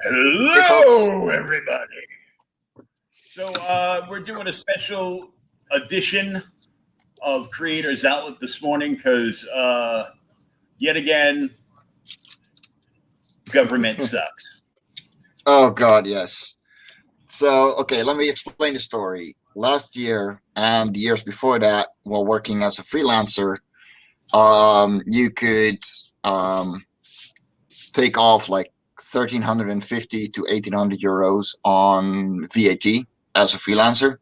Hey, folks. Hello, everybody. So we're doing a special edition of Creators Outlet this morning because yet again, government sucks. Oh, God, yes. So, okay, let me explain the story. Last year and the years before that, while working as a freelancer, you could um, take off like 1,350 to 1,800 euros on VAT as a freelancer.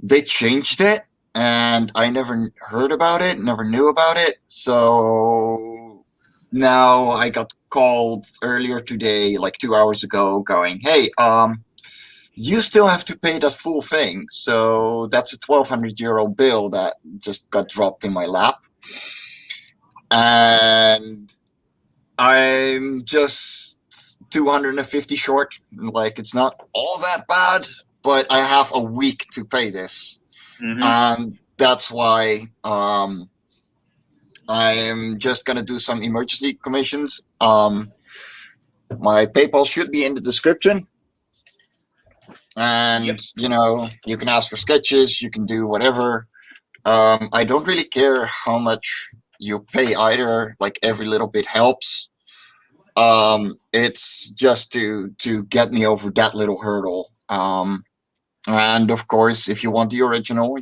They changed it, and I never heard about it, never knew about it. So now I got called earlier today, like 2 hours ago, going, "Hey, you still have to pay that full thing." So that's a 1,200 euro bill that just got dropped in my lap, and I'm just 250 short. Like, it's not all that bad, but I have a week to pay this. Mm-hmm. And that's why I'm just gonna do some emergency commissions. My PayPal should be in the description, Yep. and you can ask for sketches, you can do whatever. I don't really care how much you pay either. Like, every little bit helps. It's just to get me over that little hurdle. And of course, if you want the original,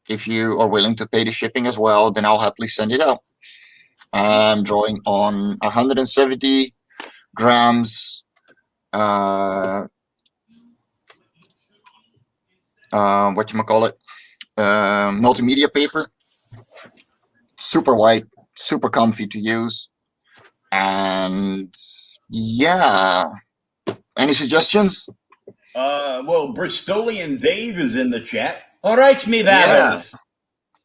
if you are willing to pay the shipping as well, then I'll happily send it out. I'm drawing on 170 grams what you call it, multimedia paper. Super light, super comfy to use, and yeah. Any suggestions? Well, Bristolian Dave is in the chat. All right, me Yeah. babbers.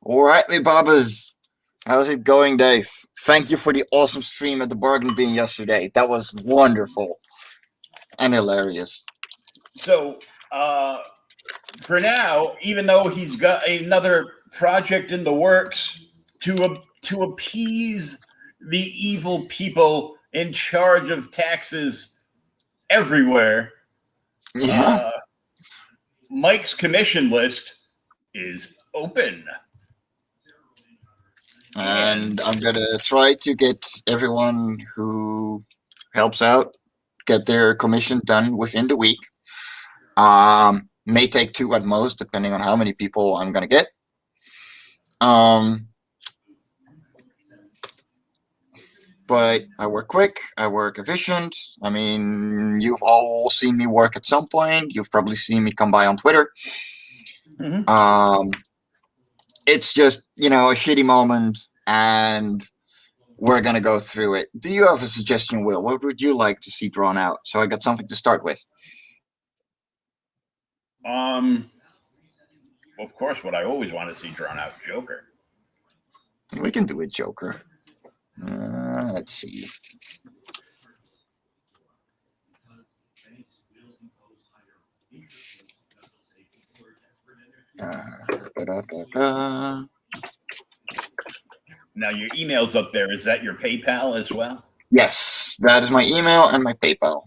All right, me bobbers. How's it going, Dave? Thank you for the awesome stream at the bargain bin yesterday. That was wonderful and hilarious. So for now, even though he's got another project in the works to appease the evil people in charge of taxes everywhere, Yeah. uh, Mike's commission list is open. And And I'm gonna try to get everyone who helps out get their commission done within the week. May take two at most, depending on how many people I'm gonna get. Um, but I work quick, I work efficient. I mean, you've all seen me work at some point. You've probably seen me come by on Twitter. mhm. Um, it's just, a shitty moment, and we're gonna go through it. Do you have a suggestion, Will? What would you like to see drawn out? So I got something to start with. um, of course, what I always want to see drawn out Joker. We can do it, Joker. Let's see. Da-da-da-da. Now your email's up there. Is that your PayPal as well? Yes, that is my email and my PayPal.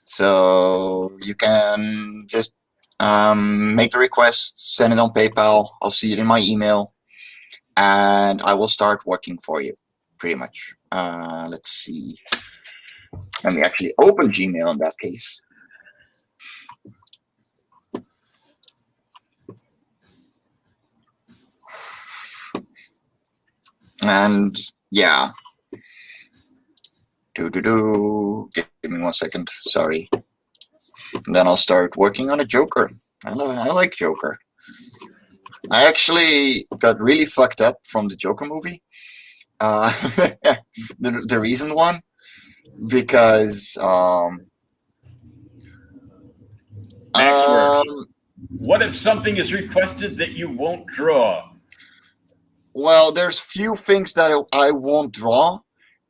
So you can just make the request, send it on PayPal. I'll see it in my email, and I will start working for you, pretty much. Let's see. Let me actually open Gmail in that case. And yeah. Give me 1 second. Sorry. And then I'll start working on a Joker. I like Joker. I actually got really fucked up from the Joker movie. Uh, the recent one, because Maxwell, um, what if something is requested that you won't draw? well, there's few things that I won't draw,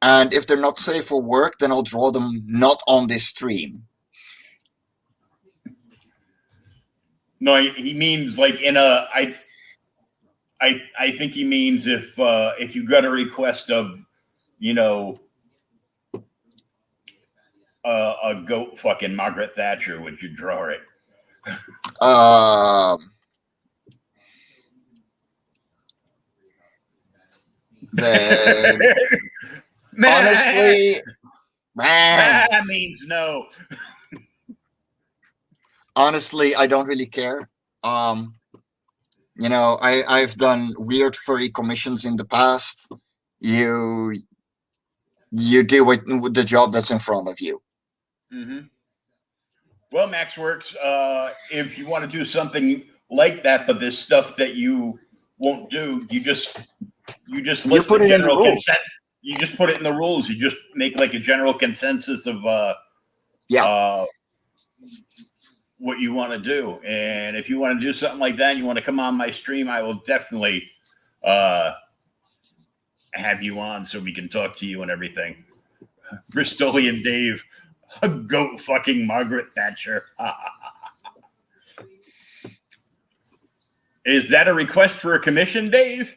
and if they're not safe for work, then I'll draw them not on this stream. No, he means like in a. I think he means if you got a request of, you know, a goat fucking Margaret Thatcher would you draw it? Um, then honestly, That means no. honestly, I don't really care. Um, I've done weird furry commissions in the past. You you do with the job that's in front of you. Mm-hmm. Well, Max Works, if you want to do something like that, but there's stuff that you won't do, you just You list the put it in the general rules. consent. You just put it in the rules. You just make like a general consensus of Yeah. what you want to do. And if you want to do something like that, and you want to come on my stream, I will definitely have you on so we can talk to you and everything. Bristolian Dave, goat fucking Margaret Thatcher. Is that a request for a commission, Dave?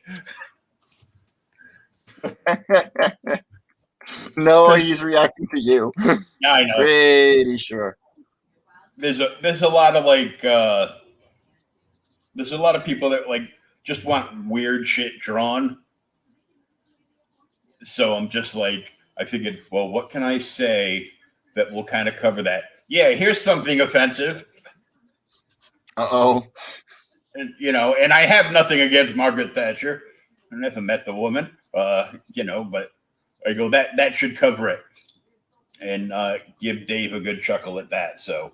No, he's reacting to you. Yeah, I know. Pretty sure. There's a lot of there's a lot of people that like just want weird shit drawn. So I'm just like, I figured, well, what can I say that will kind of cover that? Yeah, here's something offensive. Uh-oh. And and I have nothing against Margaret Thatcher. I never met the woman. But I go that should cover it. And give Dave a good chuckle at that. So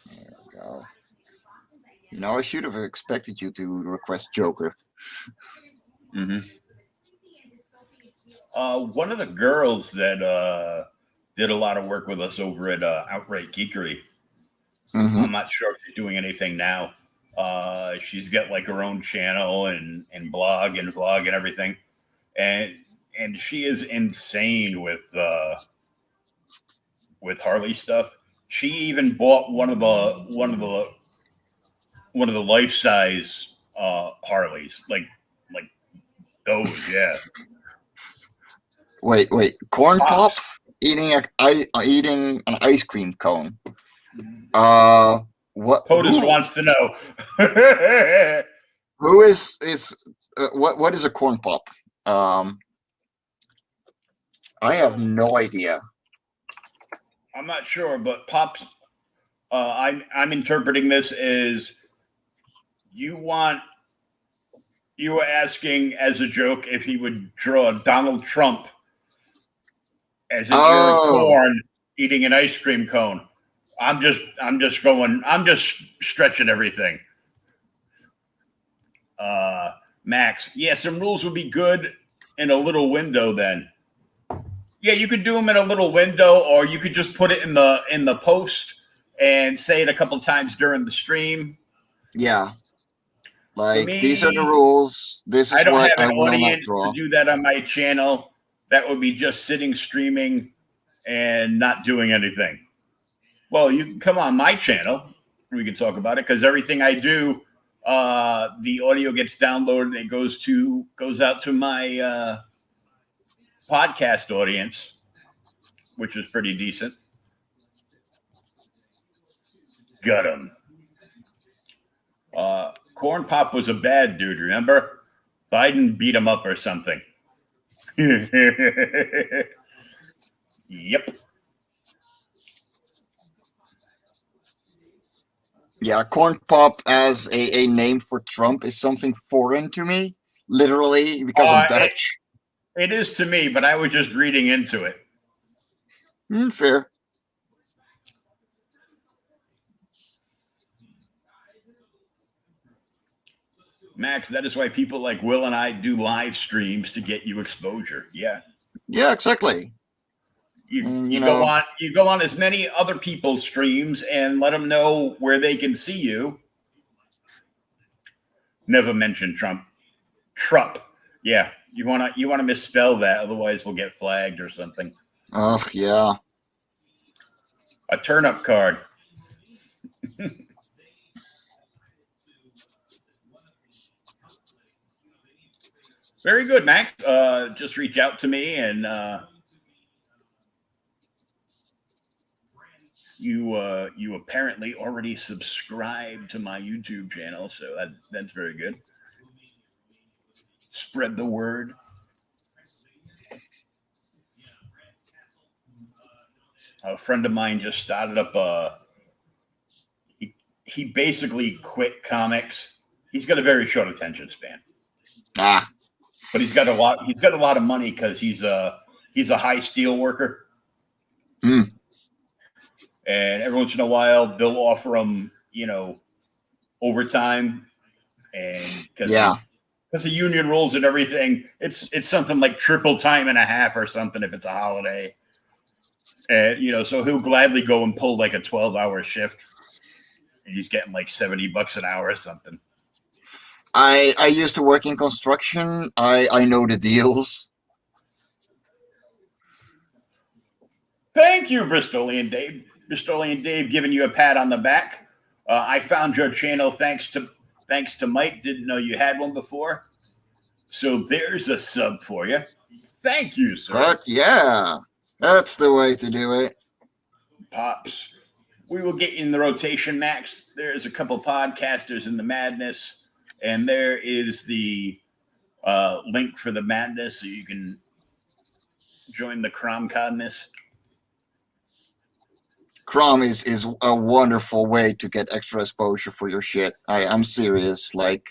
There we go. I should have expected you to request Joker. mm-hmm. One of the girls that did a lot of work with us over at Outright Geekery. Mm-hmm. I'm not sure if she's doing anything now. She's got like her own channel and blog and vlog and everything, and she is insane with Harley stuff. She even bought one of the life size Harleys, like those. Yeah. Wait. Corn pop eating eating an ice cream cone. What? POTUS wants to know. Who is what is a corn pop? I have no idea. I'm not sure, but Pops, I'm interpreting this as you were asking as a joke if he would draw Donald Trump as a jar of corn eating an ice cream cone. I'm just stretching everything. Max, yeah, some rules would be good in a little window then. Yeah, you could do them in a little window, or you could just put it in the post and say it a couple times during the stream. Yeah. Like, these are the rules. This is I don't what have I an will not audience draw. to do that on my channel. That would be just sitting streaming and not doing anything. Well, you can come on my channel. We can talk about it because everything I do, the audio gets downloaded and it goes out to my podcast audience, which is pretty decent. Got him. Corn Pop was a bad dude, remember? Biden beat him up or something. Yep. Yeah, corn pop as a name for Trump is something foreign to me, literally, because I'm Dutch. It is to me, but I was just reading into it. Fair. Max, that is why people like Will and I do live streams to get you exposure. Yeah. Yeah, exactly. You go on as many other people's streams and let them know where they can see you. Never mention Trump. Trump. Yeah. You wanna misspell that, otherwise we'll get flagged or something. Oh yeah. A turnip card. Very good, Max. Just reach out to me, and you apparently already subscribed to my YouTube channel, so that's very good. Spread the word. A friend of mine just started up a. He basically quit comics. He's got a very short attention span, Ah. but he's got a lot. He's got a lot of money because he's a high steel worker, Hmm. and every once in a while they'll offer him, overtime, and Yeah. because the union rules and everything, it's something like triple time and a half or something if it's a holiday, and so he'll gladly go and pull like a 12-hour shift, and he's getting like $70 an hour or something. I used to work in construction. I know the deals. Thank you, Bristolian Dave. Bristolian Dave giving you a pat on the back. I found your channel thanks to Mike. Didn't know you had one before. So there's a sub for you. Thank you, sir. But yeah, that's the way to do it. Pops. We will get you in the rotation, Max. There's a couple podcasters in the madness, and there is the link for the madness, so you can join the Cromcodness. Chrome is a wonderful way to get extra exposure for your shit. I'm serious. Like,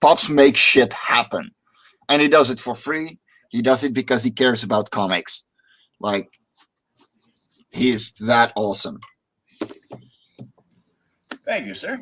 Pops makes shit happen. And he does it for free. He does it because he cares about comics. Like, he's that awesome. Thank you, sir.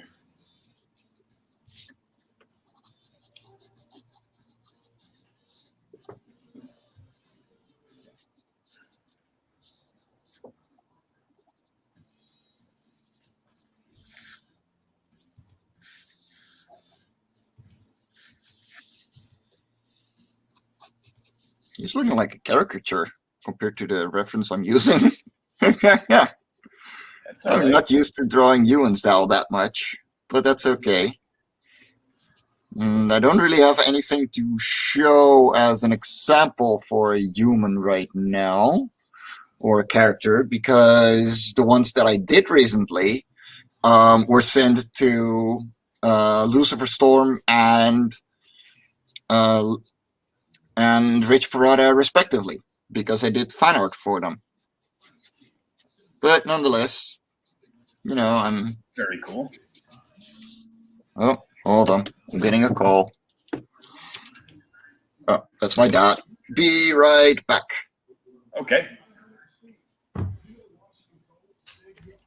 He's looking like a caricature compared to the reference I'm using. Yeah, That's all I'm right. not used to drawing human style that much, but that's okay. I don't really have anything to show as an example for a human right now, or a character, because the ones that I did recently were sent to Lucifer Storm uh, and Rich Parada respectively, because I did fan art for them. But nonetheless, I'm. Very cool. Oh, hold on. I'm getting a call. Oh, that's my dad. Be right back. Okay.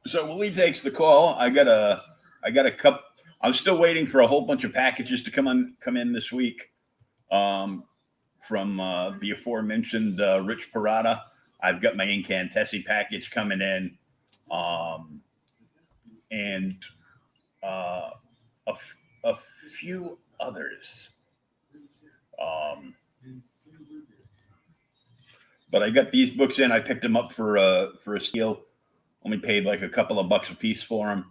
So while he takes the call, I got a cup. I'm still waiting for a whole bunch of packages to come in this week from the aforementioned Rich Parada. I've got my Incantessi package coming in, and uh, a, a few others. Um, but I got these books in. I picked them up for a steal. Only paid like a couple of bucks a piece for them.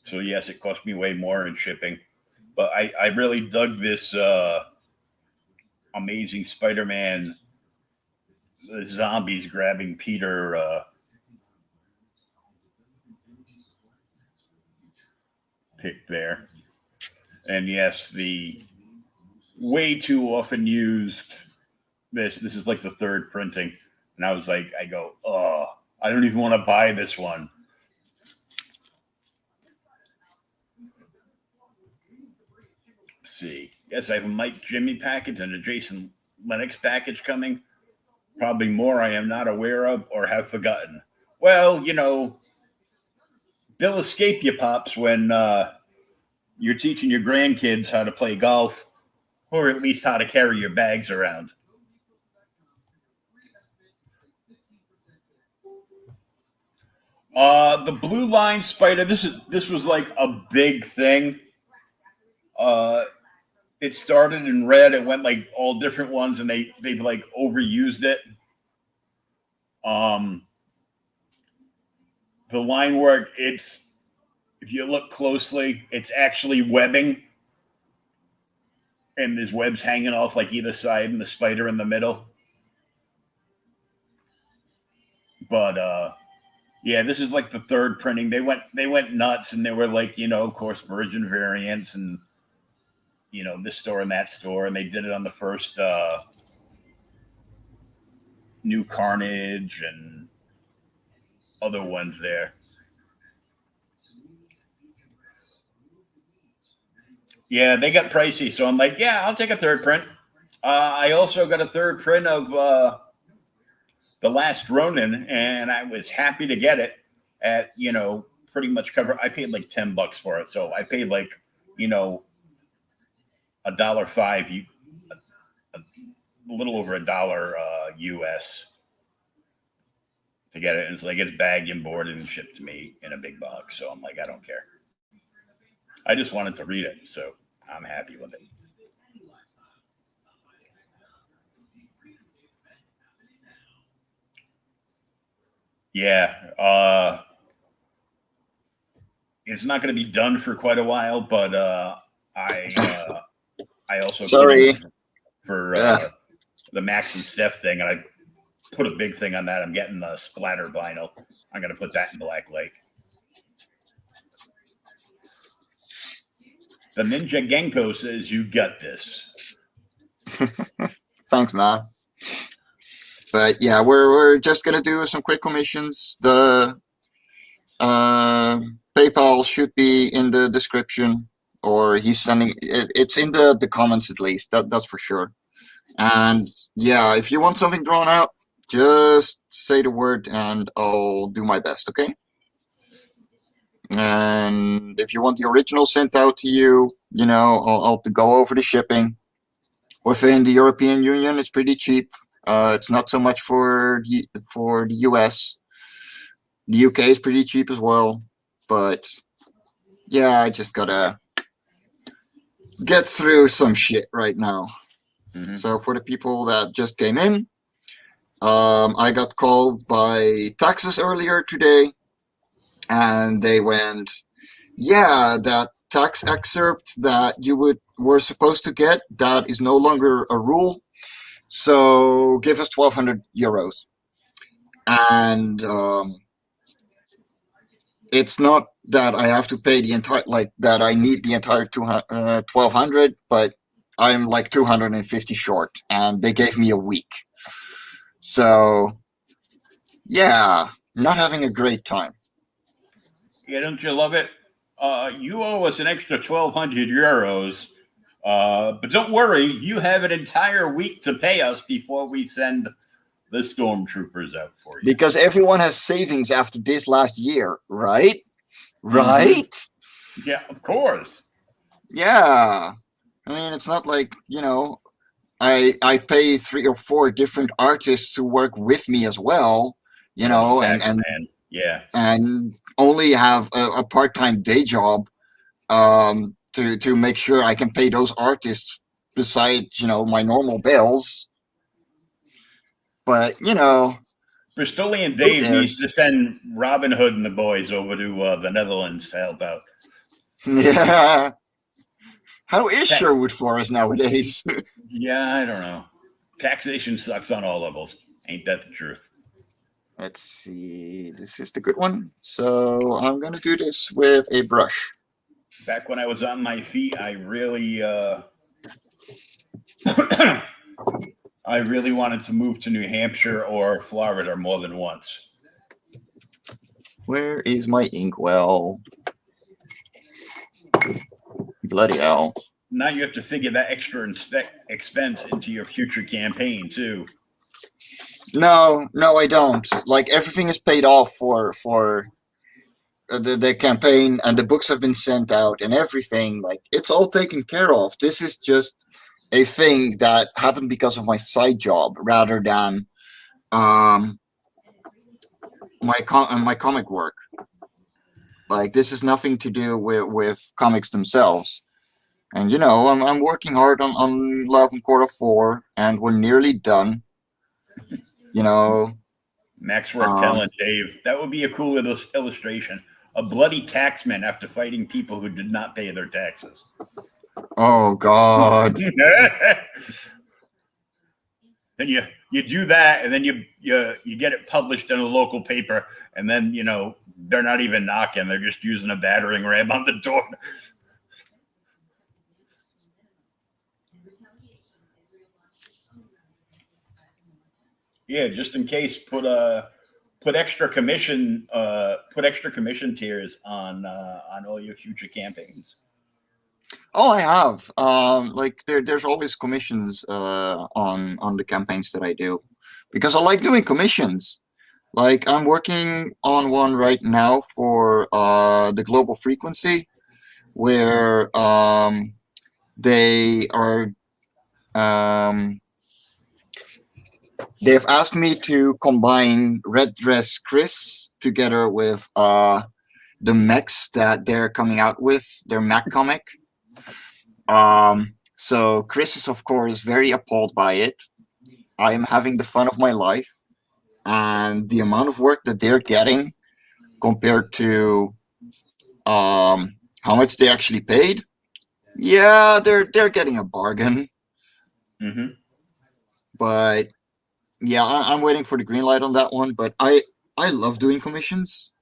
So yes, it cost me way more in shipping. But I really dug this Amazing Spider-Man, the zombies grabbing Peter pick there. And yes, the way too often used this is like the third printing. And I was like, oh, I don't even want to buy this one. Let's see. Yes, I have a Mike Jimmy package and a Jason Lennox package coming. Probably more I am not aware of or have forgotten. Well, they'll escape you, Pops, when you're teaching your grandkids how to play golf or at least how to carry your bags around. The blue line spider. This was like a big thing. Uh, it started in red. It went like all different ones, and they like overused it. Um, the line work, it's if you look closely, it's actually webbing, and there's webs hanging off like either side, and the spider in the middle. But yeah, this is like the third printing. They went nuts, and they were like, of course, virgin variants, and this store and that store, and they did it on the first New Carnage and other ones there. Yeah, they got pricey, so I'm like, yeah, I'll take a third print. I also got a third print of the Last Ronin, and I was happy to get it at pretty much cover. I paid like $10 for it, so I paid like $1.05, a little over $1 US to get it, and so like it's bagged and boarded and shipped to me in a big box. So I'm like, I don't care. I just wanted to read it, so I'm happy with it. Yeah, it's not going to be done for quite a while, but I also put in Sorry. for Yeah. the Max and Steph thing, and I put a big thing on that. I'm getting the splatter vinyl. I'm going to put that in Black Lake. The Ninja Genko says you got this. Thanks, man. But yeah, we're just gonna do some quick commissions. The PayPal should be in the description, or he's sending it, it's in the comments at least. That's for sure. And yeah, if you want something drawn out, just say the word and I'll do my best. Okay. And if you want the original sent out to you, I'll go over the shipping. Within the European Union, it's pretty cheap. It's not so much for the US. The UK is pretty cheap as well. But yeah, I just gotta get through some shit right now. Mm-hmm. So for the people that just came in, I got called by taxes earlier today, and they went, yeah, that tax excerpt that you were supposed to get, that is no longer a rule. So give us 1,200 euros. And it's not that I have to pay the entire, like that I need the entire 1,200, but I'm like 250 short, and they gave me a week. So yeah, not having a great time. Yeah, don't you love it? You owe us an extra 1,200 euros. But don't worry, you have an entire week to pay us before we send the stormtroopers out for you. Because everyone has savings after this last year, right? Right? Mm-hmm. Yeah, of course. Yeah. I mean, it's not like, I pay 3 or 4 different artists to work with me as well, Exactly, and man. Yeah. And only have a part-time day job to make sure I can pay those artists besides, my normal bills. But, Bristolian Dave needs to send Robin Hood and the boys over to the Netherlands to help out. Yeah. How is Sherwood Forest nowadays? Yeah, I don't know. Taxation sucks on all levels. Ain't that the truth? Let's see. This is the good one. So I'm going to do this with a brush. Back when I was on my feet, I really I really wanted to move to New Hampshire or Florida more than once. Where is my inkwell? Bloody hell. Now you have to figure that extra expense into your future campaign too. No, I don't. Like, everything is paid off for the campaign, and the books have been sent out and everything. Like, it's all taken care of. This is just a thing that happened because of my side job rather than my comic work. Like, this has nothing to do with comics themselves. And I'm working hard on Love and Quarter 4, and we're nearly done. Max Martel Um, and Dave. That would be a cool illustration. A bloody taxman after fighting people who did not pay their taxes. oh God. Then you do that, and then you get it published in a local paper, and then they're not even knocking; they're just using a battering ram on the door. Yeah, just in case, put extra commission tiers on all your future campaigns. Oh, I have. Like there's always commissions on the campaigns that I do, because I like doing commissions. Like I'm working on one right now for the global frequency, where they are um, they've asked me to combine Red Dress Chris together with the mechs that they're coming out with, their mech comic. So Chris is of course very appalled by it. I am having the fun of my life, and the amount of work that they're getting compared to how much they actually paid. Yeah, they're getting a bargain, Mm-hmm. but yeah, I'm waiting for the green light on that one. But I love doing commissions.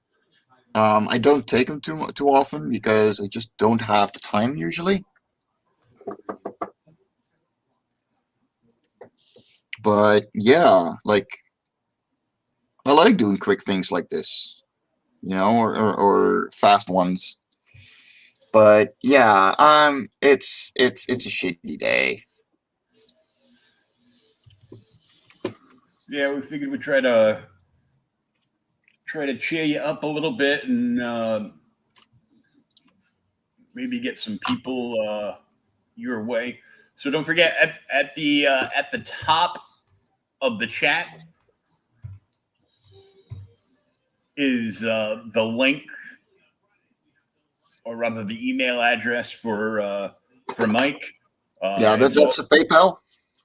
I don't take them too often because I just don't have the time usually. But yeah, like I like doing quick things like this, or fast ones. But yeah, it's a shitty day. Yeah, we figured we'd try to cheer you up a little bit and maybe get some people your way. So don't forget at the top of the chat is the link, or rather the email address for Mike. Yeah, It's that's all a PayPal.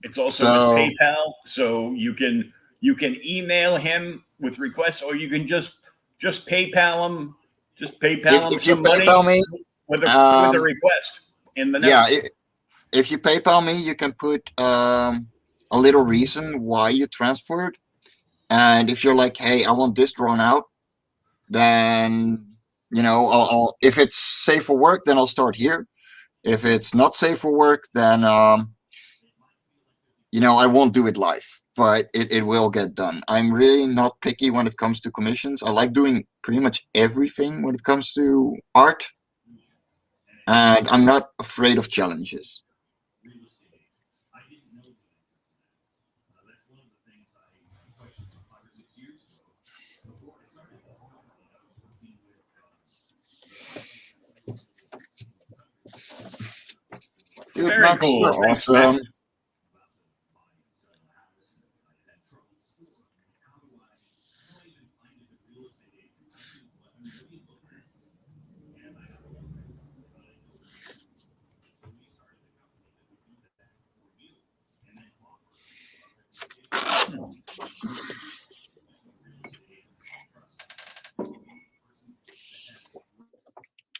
it's also his So PayPal, so you can email him with requests, or you can just PayPal him, if you some money PayPal me, with a um, request in the yeah, notes. if you PayPal me, you can put a little reason why you transferred, and if you're like, hey, I want this drawn out, then I'll if it's safe for work, then I'll start here. If it's not safe for work, then I won't do it live, but it will get done. I'm really not picky when it comes to commissions. I like doing pretty much everything when it comes to art, and I'm not afraid of challenges. Dude, Very Max, cool. you're Thanks, Matt. awesome.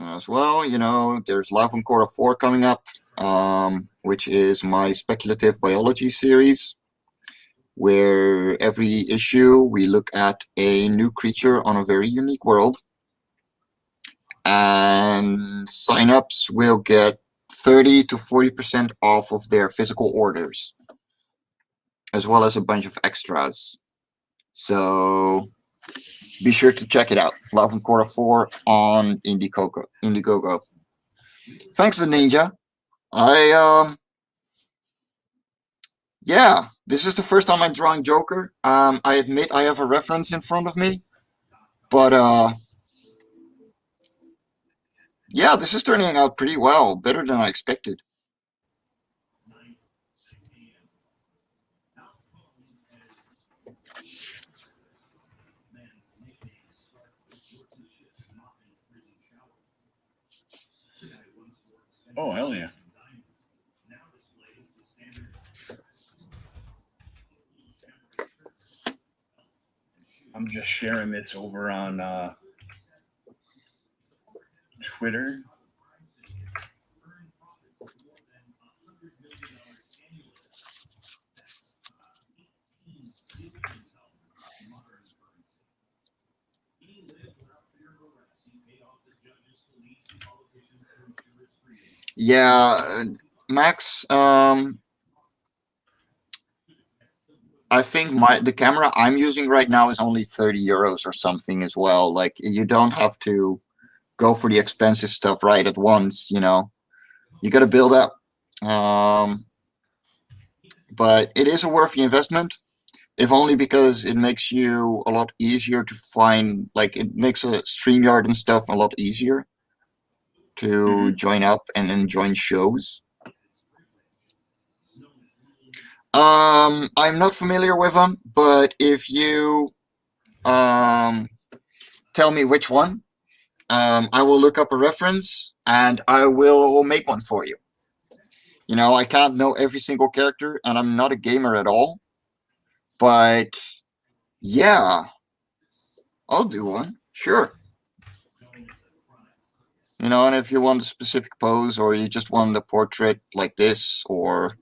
As well, there's Love and Core 4 coming up, which is my speculative biology series, where every issue we look at a new creature on a very unique world, and signups will get 30 to 40% off of their physical orders, as well as a bunch of extras. So be sure to check it out. Love and Core 4 on Indiegogo. Thanks, the Ninja. I Yeah, this is the first time I'm drawing Joker. I admit I have a reference in front of me, but yeah, this is turning out pretty well, better than I expected. Oh, hell yeah. I'm just sharing this over on Twitter. Yeah, Max. I think the camera I'm using right now is only 30 euros or something as well. Like you don't have to go for the expensive stuff right at once. You got to build up. Um, but it is a worthy investment, if only because it makes you a lot easier to find. Like it makes a StreamYard and stuff a lot easier to Hmm. join up and then join shows. I'm not familiar with them, but if you um tell me which one, I will look up a reference and I will make one for you. I can't know every single character, and I'm not a gamer at all, but yeah, I'll do one. Sure. And if you want a specific pose or you just want a portrait like this, or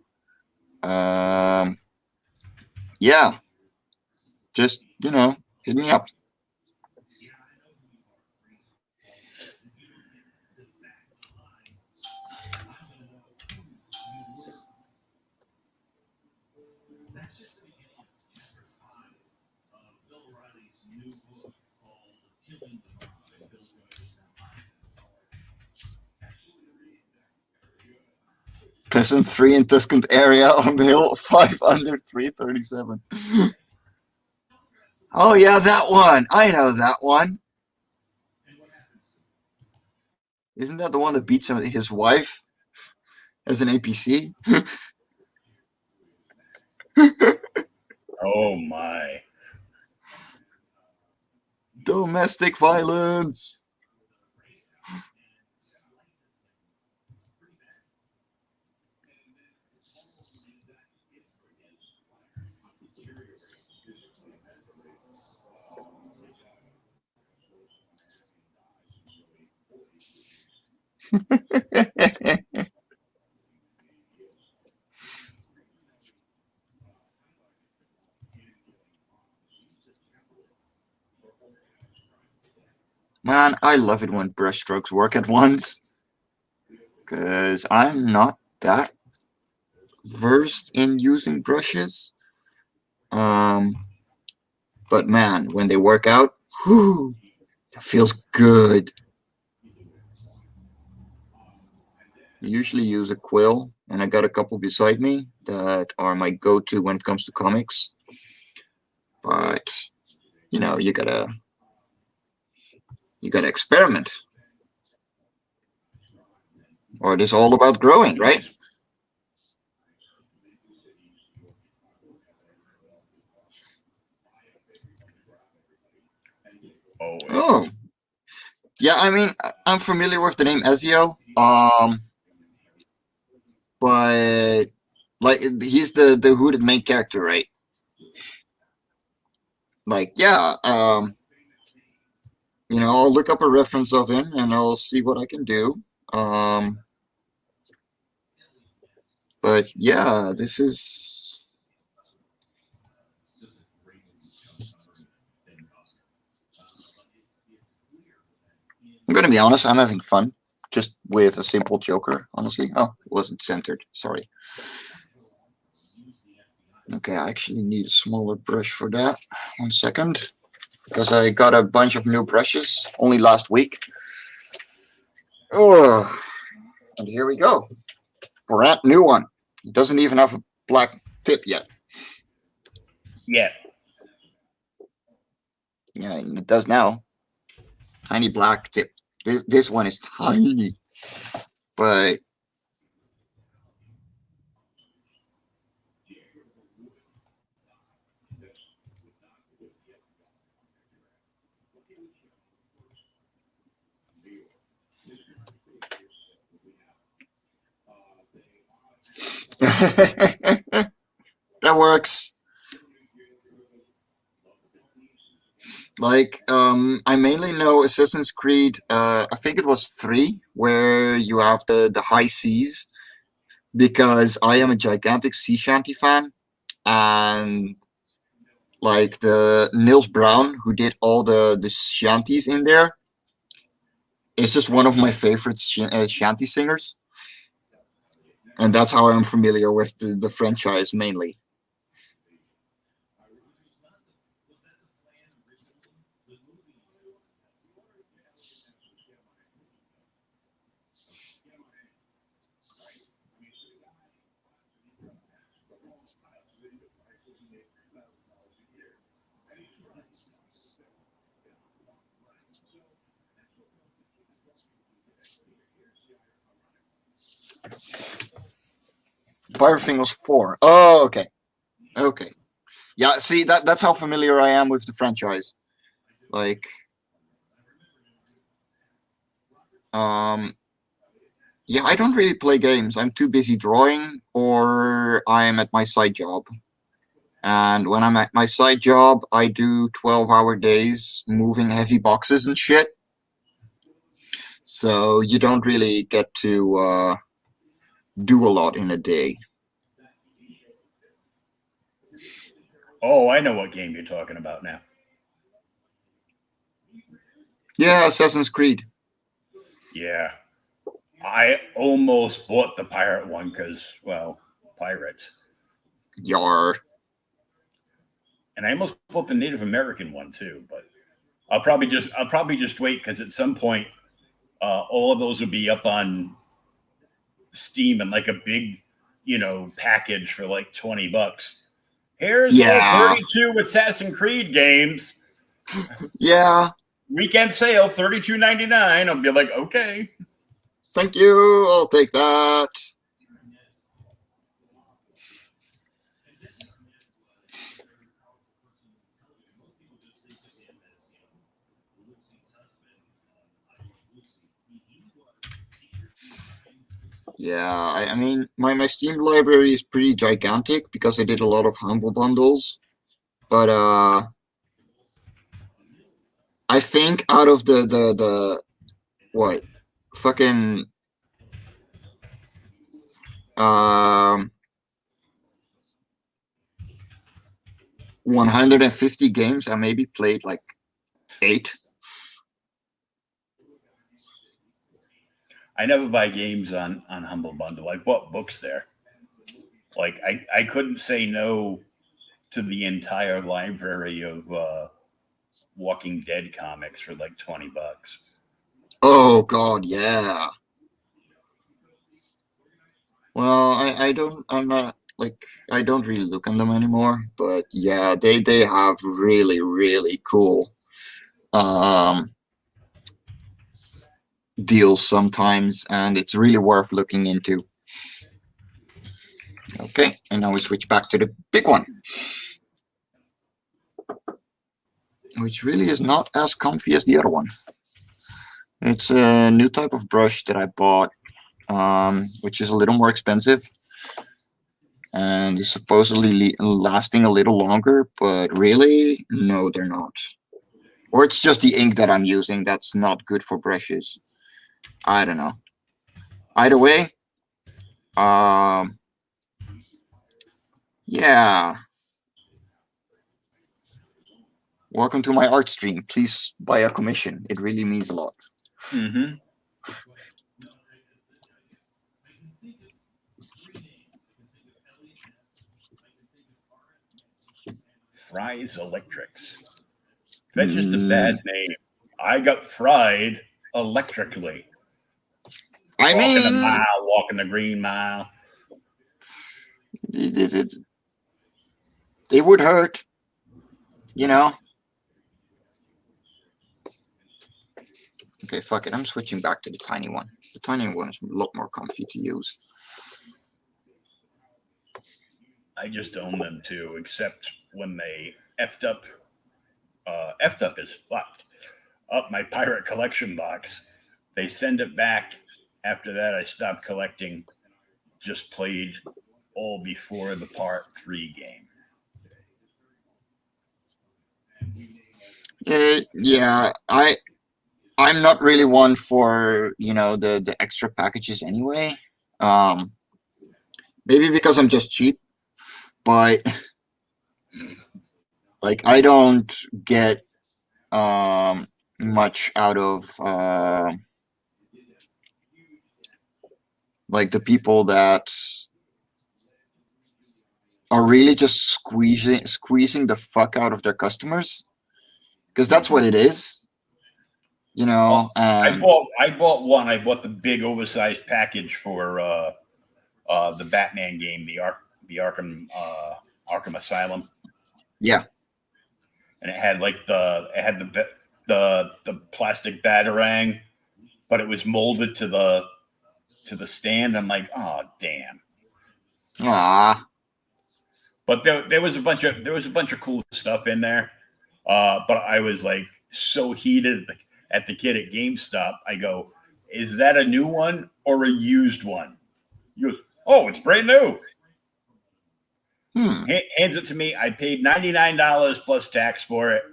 um, yeah, just hit me up. Peasant 3 in Tuscan area on the hill, 5 under 337. Oh yeah, that one. I know that one. Isn't that the one that beats his wife as an APC? Oh my. Domestic violence. Man, I love it when brushstrokes work at once, because I'm not that versed in using brushes. Um, but man, when they work out, whew, it feels good. I usually use a quill, and I got a couple beside me that are my go-to when it comes to comics. But you gotta experiment, or it is all about growing, right? Yes. Oh wait. Oh, yeah. I mean, I'm familiar with the name Ezio. But like he's the hooded main character, right? Like, yeah. I'll look up a reference of him and I'll see what I can do. Um, but yeah, this is. I'm gonna be honest. I'm having fun just with a simple Joker. Honestly, oh, it wasn't centered. Sorry. Okay, I actually need a smaller brush for that. 1 second, because I got a bunch of new brushes only last week. Oh, and here we go. Brand new one. It doesn't even have a black tip yet. Yeah. Yeah, and it does now. Tiny black tip. This one is tiny, but that works. I mainly know Assassin's Creed. I think it was three, where you have the high seas, because I am a gigantic sea shanty fan, and like the Nils Brown who did all the shanties in there is just one of my favorite shanty singers, and that's how I'm familiar with the franchise mainly. Pirate thing was four. Oh, okay, okay. Yeah, see that's how familiar I am with the franchise. Like, um, yeah, I don't really play games. I'm too busy drawing, or I'm at my side job. And when I'm at my side job, I do 12-hour days moving heavy boxes and shit. So you don't really get to do a lot in a day. Oh, I know what game you're talking about now. Yeah, Assassin's Creed. Yeah, I almost bought the pirate one because, well, pirates, Yar. and I almost bought the Native American one too. But I'll probably just wait because at some point, all of those will be up on Steam and like a big, package for like $20. Here's all Yeah. 32 Assassin's Creed games. Yeah. Weekend sale, 32.99. I'll be like, okay. Thank you. I'll take that. Yeah, I mean, my Steam library is pretty gigantic because I did a lot of humble bundles. But I think out of the what fucking um 150 games, I maybe played like eight. I never buy games on Humble Bundle. I bought books there. Like I couldn't say no to the entire library of Walking Dead comics for like $20. Oh God, yeah. Well, I don't I'm not like I don't really look on them anymore, but yeah, they have really cool um deals sometimes, and it's really worth looking into. Okay, and now we switch back to the big one, which really is not as comfy as the other one. It's a new type of brush that I bought, which is a little more expensive and is supposedly lasting a little longer, but really, no, they're not. Or it's just the ink that I'm using that's not good for brushes. I don't know. Either way, um, yeah. Welcome to my art stream. Please buy a commission. It really means a lot. Mm-hmm. Fry's Electrics. That's just a bad Mm, name. I got fried electrically. I Walking the mean, mile, walking the green mile. it would hurt, you know. Okay, fuck it. I'm switching back to the tiny one. The tiny one is a lot more comfy to use. I just own them too, except when they effed up. Effed up is fucked up my pirate collection box. They send it back. After that, I stopped collecting. Just played all before the part 3 game. Yeah, I'm not really one for the extra packages anyway. Um, Maybe because I'm just cheap, but like I don't get um much out of like the people that are really just squeezing the fuck out of their customers, because that's what Mhm. it is, Well, I and bought I bought one. I bought the big oversized package for the Batman game, the Arkham Asylum, yeah. and it had the plastic batarang, but it was molded to the stand. I'm like, oh damn. Ah, But there was a bunch of cool stuff in there. But I was like so heated at the kid at GameStop. I go, is that a new one or a used one? He goes, oh, it's brand new. hmm. Hands it to me. I paid $99 plus tax for it,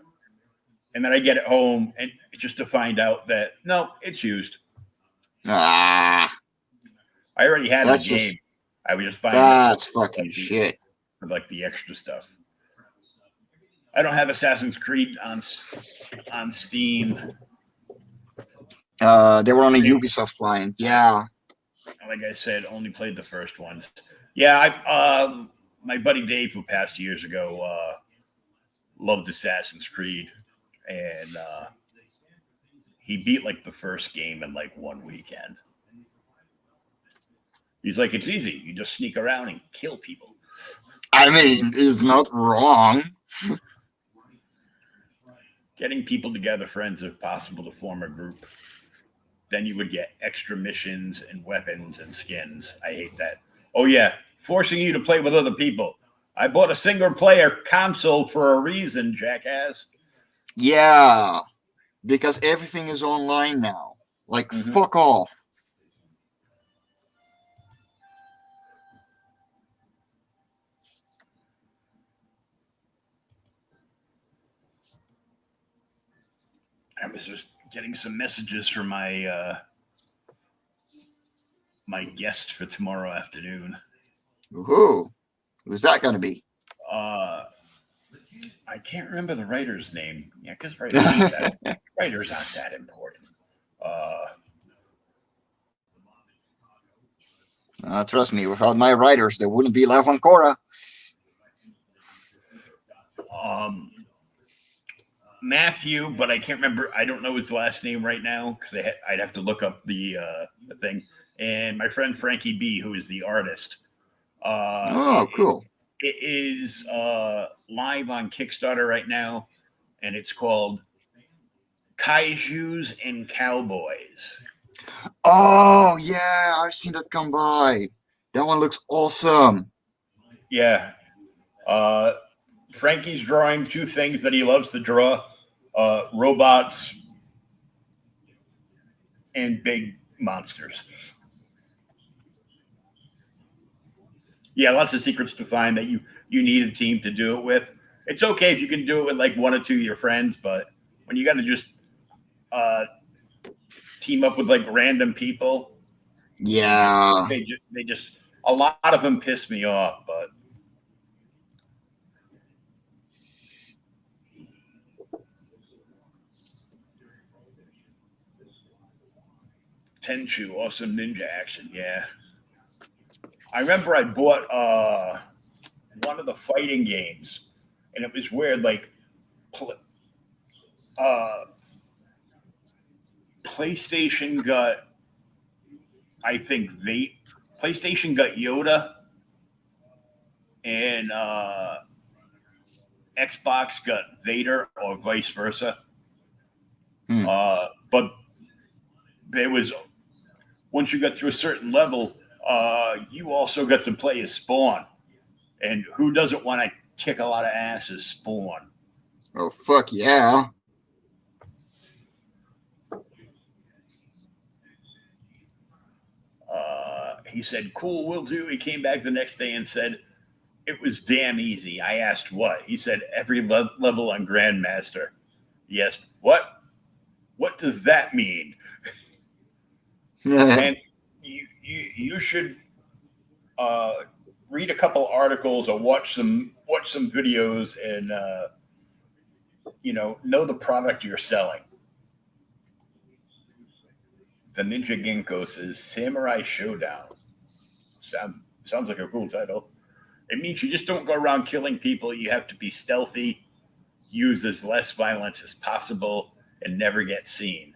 and then I get it home and just to find out that no, it's used. Ah, I already had the that's just game. I was just buying it that's fucking like the shit. for like the extra stuff. I don't have Assassin's Creed on Steam. They were on a Ubisoft client. Yeah. Like I said, only played the first ones. Yeah, my buddy Dave, who passed years ago, loved Assassin's Creed, and he beat like the first game in like one weekend. He's like, it's easy. You just sneak around and kill people. I mean, it's not wrong. Getting people together, friends if possible, to form a group. Then you would get extra missions and weapons and skins. I hate that. Oh yeah, forcing you to play with other people. I bought a single player console for a reason, jackass. Yeah, because everything is online now. Like, Mm-hmm. fuck off. I was just getting some messages from my guest for tomorrow afternoon. Woohoo. Who's that gonna be? Uh, I can't remember the writer's name. Yeah, because writers aren't that important. Uh, Trust me, without my writers, there wouldn't be Live on Cora. um, Matthew, but I can't remember. I don't know his last name right now because I'd have to look up the thing. And my friend Frankie B, who is the artist. Oh, cool. It is live on Kickstarter right now, and it's called Kaiju's and Cowboys. Oh, yeah, I've seen that come by. That one looks awesome. Yeah. Uh, Frankie's drawing two things that he loves to draw robots and big monsters. Yeah, lots of secrets to find that you need a team to do it with. It's okay if you can do it with like one or two of your friends, but when you got to just uh, team up with like random people, Yeah. they just a lot of them piss me off. But Tenchu, awesome ninja action, yeah. I remember I bought one of the fighting games, and it was weird. Like, uh, PlayStation got, I think they, PlayStation got Yoda, and Xbox got Vader, or vice versa. Hmm. But there was once you got to a certain level, you also got to play as Spawn, and who doesn't want to kick a lot of ass as Spawn? Oh, fuck yeah. He said, "Cool, we'll do." He came back the next day and said, "It was damn easy." I asked what. He said, "Every level on Grandmaster." Yes. What does that mean? And you should uh, read a couple articles or watch some videos and know the product you're selling. The Ninja Ginkgo says Samurai Showdown. Sounds like a cool title. It means you just don't go around killing people. You have to be stealthy, use as less violence as possible, and never get seen.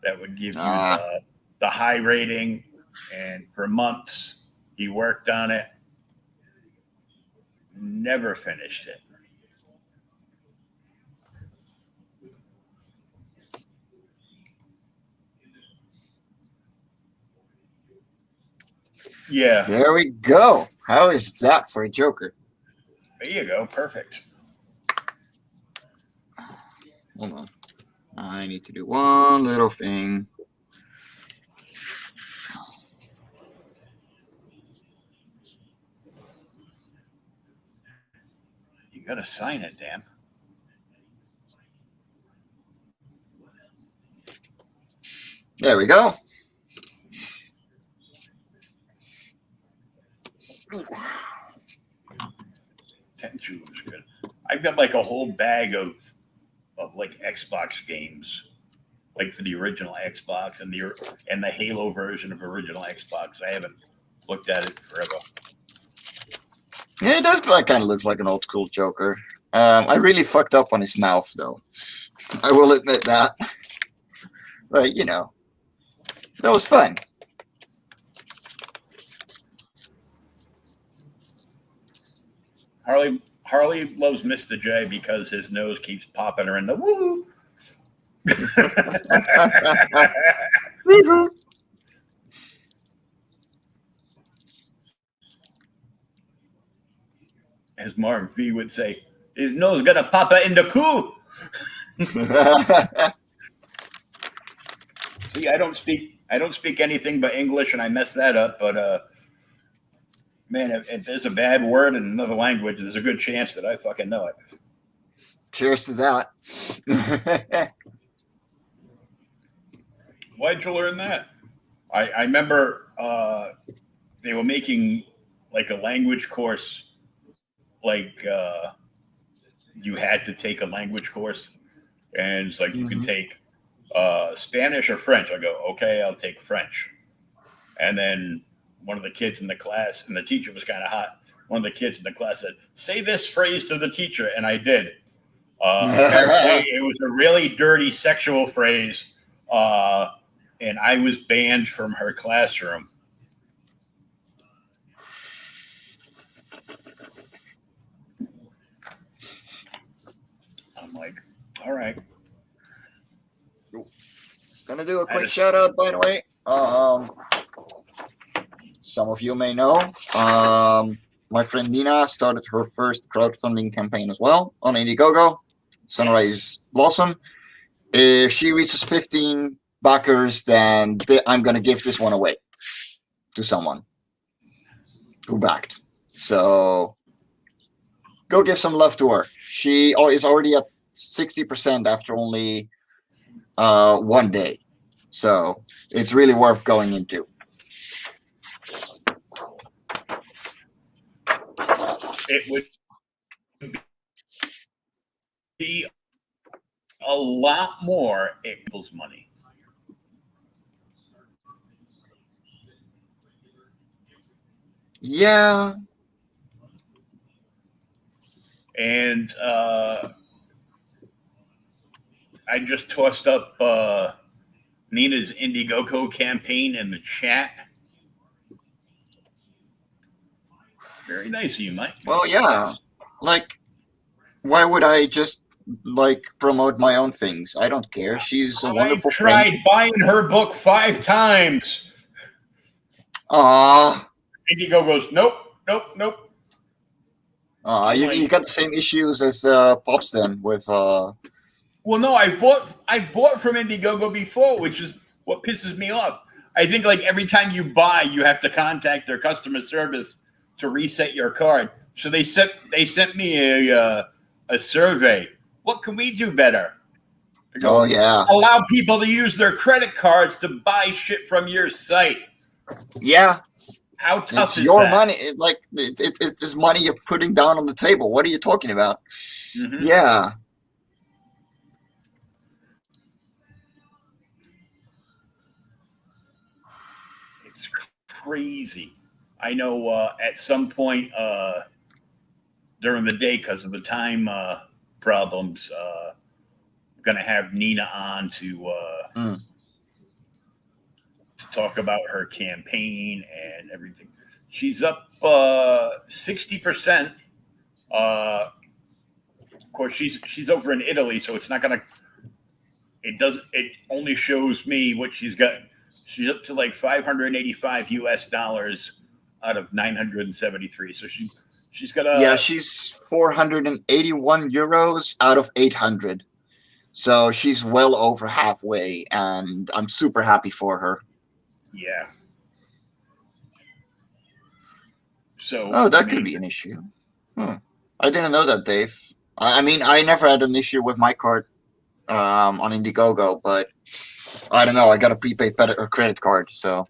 That would give you the high rating. And for months, he worked on it, never finished it. Yeah, There we go. How is that for a Joker? there you go. Perfect. Hold on. I need to do one little thing. You got to sign it, Dan. There we go. Tenchu was good. I've got like a whole bag of like Xbox games, like for the original Xbox and the Halo version of original Xbox. I haven't looked at it forever. Yeah, it does kind of look like an old school Joker. I really fucked up on his mouth, though. I will admit that. But, that was fun. Harley loves Mr. J because his nose keeps popping her in the woo. As Mark V would say, his nose gonna pop her in the coo. See, I don't speak anything but English, and I mess that up. But man, if there's a bad word in another language, there's a good chance that I fucking know it. Cheers to that. Why'd you learn that? I remember they were making like a language course, like you had to take a language course, and it's like you can take Spanish or French. I go, okay, I'll take French. And then one of the kids in the class, and the teacher was kind of hot. One of the kids in the class said, "Say this phrase to the teacher," and I did. Apparently, it was a really dirty sexual phrase, and I was banned from her classroom. I'm like, all right. Gonna do a quick shout out, by the way. Some of you may know, my friend Nina started her first crowdfunding campaign as well on Indiegogo, Sunrise Blossom. If she reaches 15 backers, then I'm going to give this one away to someone who backed. So go give some love to her. She is already at 60% after only 1 day. So it's really worth going into. It would be a lot more equals money. Yeah. And I just tossed up Nina's Indiegogo campaign in the chat. Very nice of you, Mike. Well, yeah. Like, why would I just promote my own things? I don't care. She's a wonderful friend. I tried buying her book 5 times. Indiegogo's nope. You got the same issues as Pops then with. Well, no, I bought from Indiegogo before, which is what pisses me off. I think like every time you buy, you have to contact their customer service to reset your card. So they sent me a survey. What can we do better? I Oh go, yeah, allow people to use their credit cards to buy shit from your site. yeah. How It's tough is your that? money. It's money you're putting down on the table. What are you talking about? Mm-hmm. Yeah. It's crazy. I know at some point during the day, because of the time problems, I'm going to have Nina on Mm. to talk about her campaign and everything. She's up 60%. Of course, she's over in Italy, so it's not going to. It does. It only shows me what she's got. She's up to like 585 US dollars out of 973. So she's got Yeah, a she's 481 euros out of 800. So she's well over halfway, and I'm super happy for her. yeah. So Oh, I that could mean, be an issue. Hmm. I didn't know that, Dave. I mean, I never had an issue with my card on Indiegogo, but I don't know. I got a prepaid credit card, so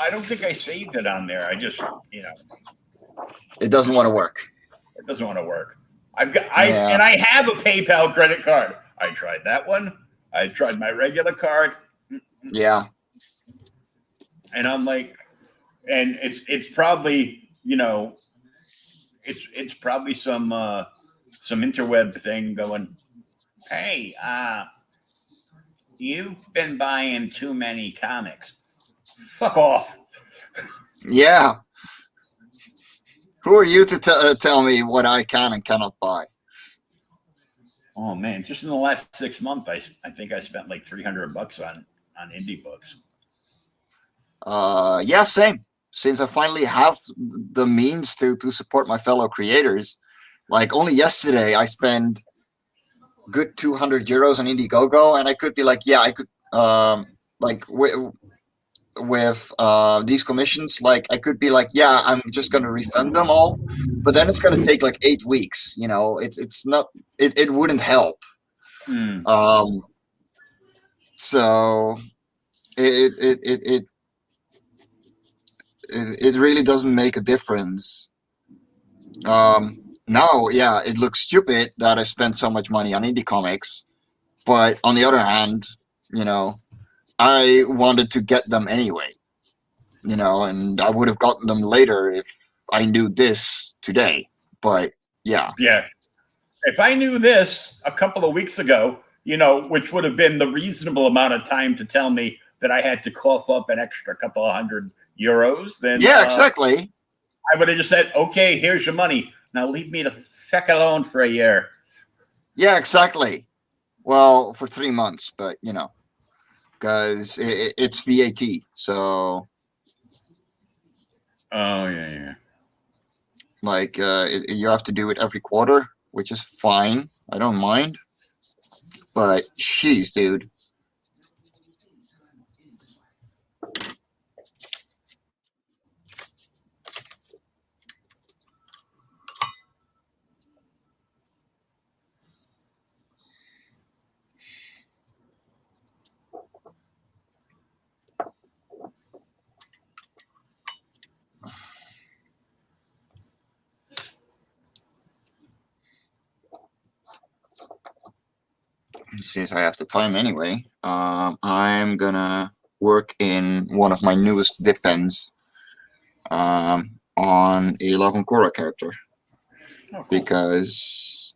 I don't think I saved it on there. I just it doesn't want just to work. it doesn't want to work. I've got Yeah, I have a PayPal credit card. I tried that one. I tried my regular card, yeah, and I'm like, and it's probably it's probably some interweb thing going. Hey, you've been buying too many comics. Fuck off. yeah. Who are you to tell me what I can and cannot buy? Oh man, just in the last 6 months, I think I spent like $300 on indie books. Yeah, same. Since I finally have the means to support my fellow creators, like only yesterday I spent good 200 euros on Indiegogo, and I could be like, yeah, I could like with these commissions, like I could be like, yeah, I'm just gonna refund them all, but then it's gonna take like 8 weeks. It's not it wouldn't help. Hmm. Um, so it it it it it really doesn't make a difference. Um, Now, yeah, it looks stupid that I spent so much money on indie comics, but on the other hand, you know, I wanted to get them anyway, and I would have gotten them later if I knew this today. But yeah, Yeah. If I knew this a couple of weeks ago, which would have been the reasonable amount of time to tell me that I had to cough up an extra couple of €100, then yeah, exactly. I would have just said, okay, here's your money. Now leave me the feck alone for a year. Yeah, exactly. Well, for 3 months, but because it's VAT, so Oh, yeah, yeah. like you have to do it every quarter, which is fine. I don't mind. But sheesh, dude. Since I have the time anyway, I'm gonna work in one of my newest dip pens on a Lavancora character Oh, cool. because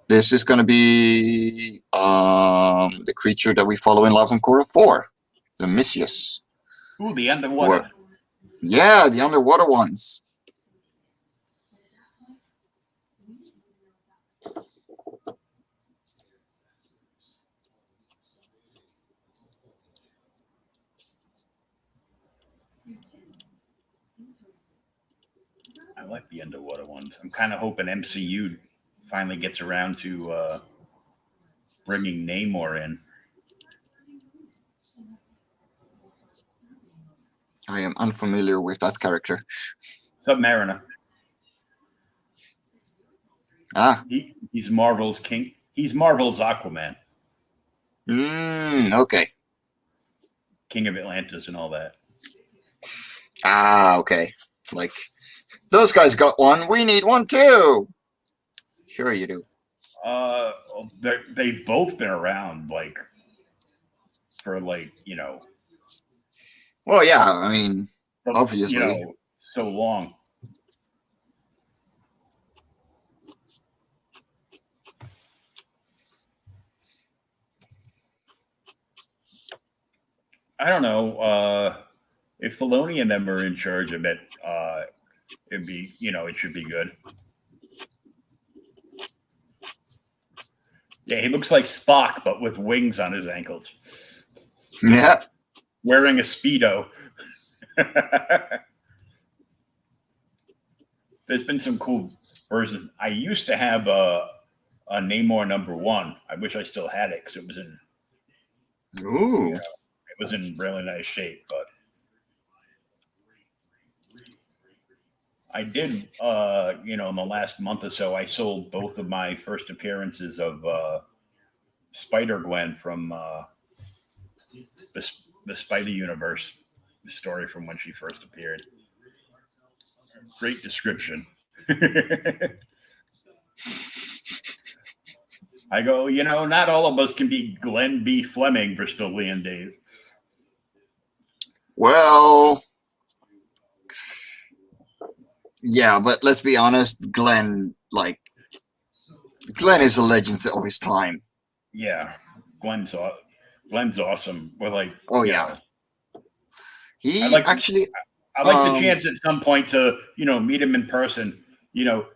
this is gonna be the creature that we follow in Lavancora 4, the Misius. Ooh, the Or underwater. yeah, the underwater ones. I like the underwater ones. I'm kind of hoping MCU finally gets around to bringing Namor in. I am unfamiliar with that character. Submariner. Ah. He's Marvel's king. He's Marvel's Aquaman, Okay. King of Atlantis, and all that. Ah, okay. Like, those guys got one. We need one too. Sure you do. They've both been around for Well, yeah. I mean, obviously. so long. I don't know. If Filoni and them are in charge of it, it should be good. Yeah, he looks like Spock, but with wings on his ankles. Yeah. Wearing a Speedo. There's been some cool versions. I used to have a Namor #1. I wish I still had it because it was in. Ooh. It was in really nice shape, but I did. In the last month or so, I sold both of my first appearances of Spider-Gwen from the Spider Universe, the story from when she first appeared. Great description. I go, not all of us can be Glenn B. Fleming, Bristol Lee and Dave. Well, yeah, but let's be honest, Glenn is a legend of his time. Yeah, Glenn's awesome. We're oh yeah, I like the chance at some point to meet him in person.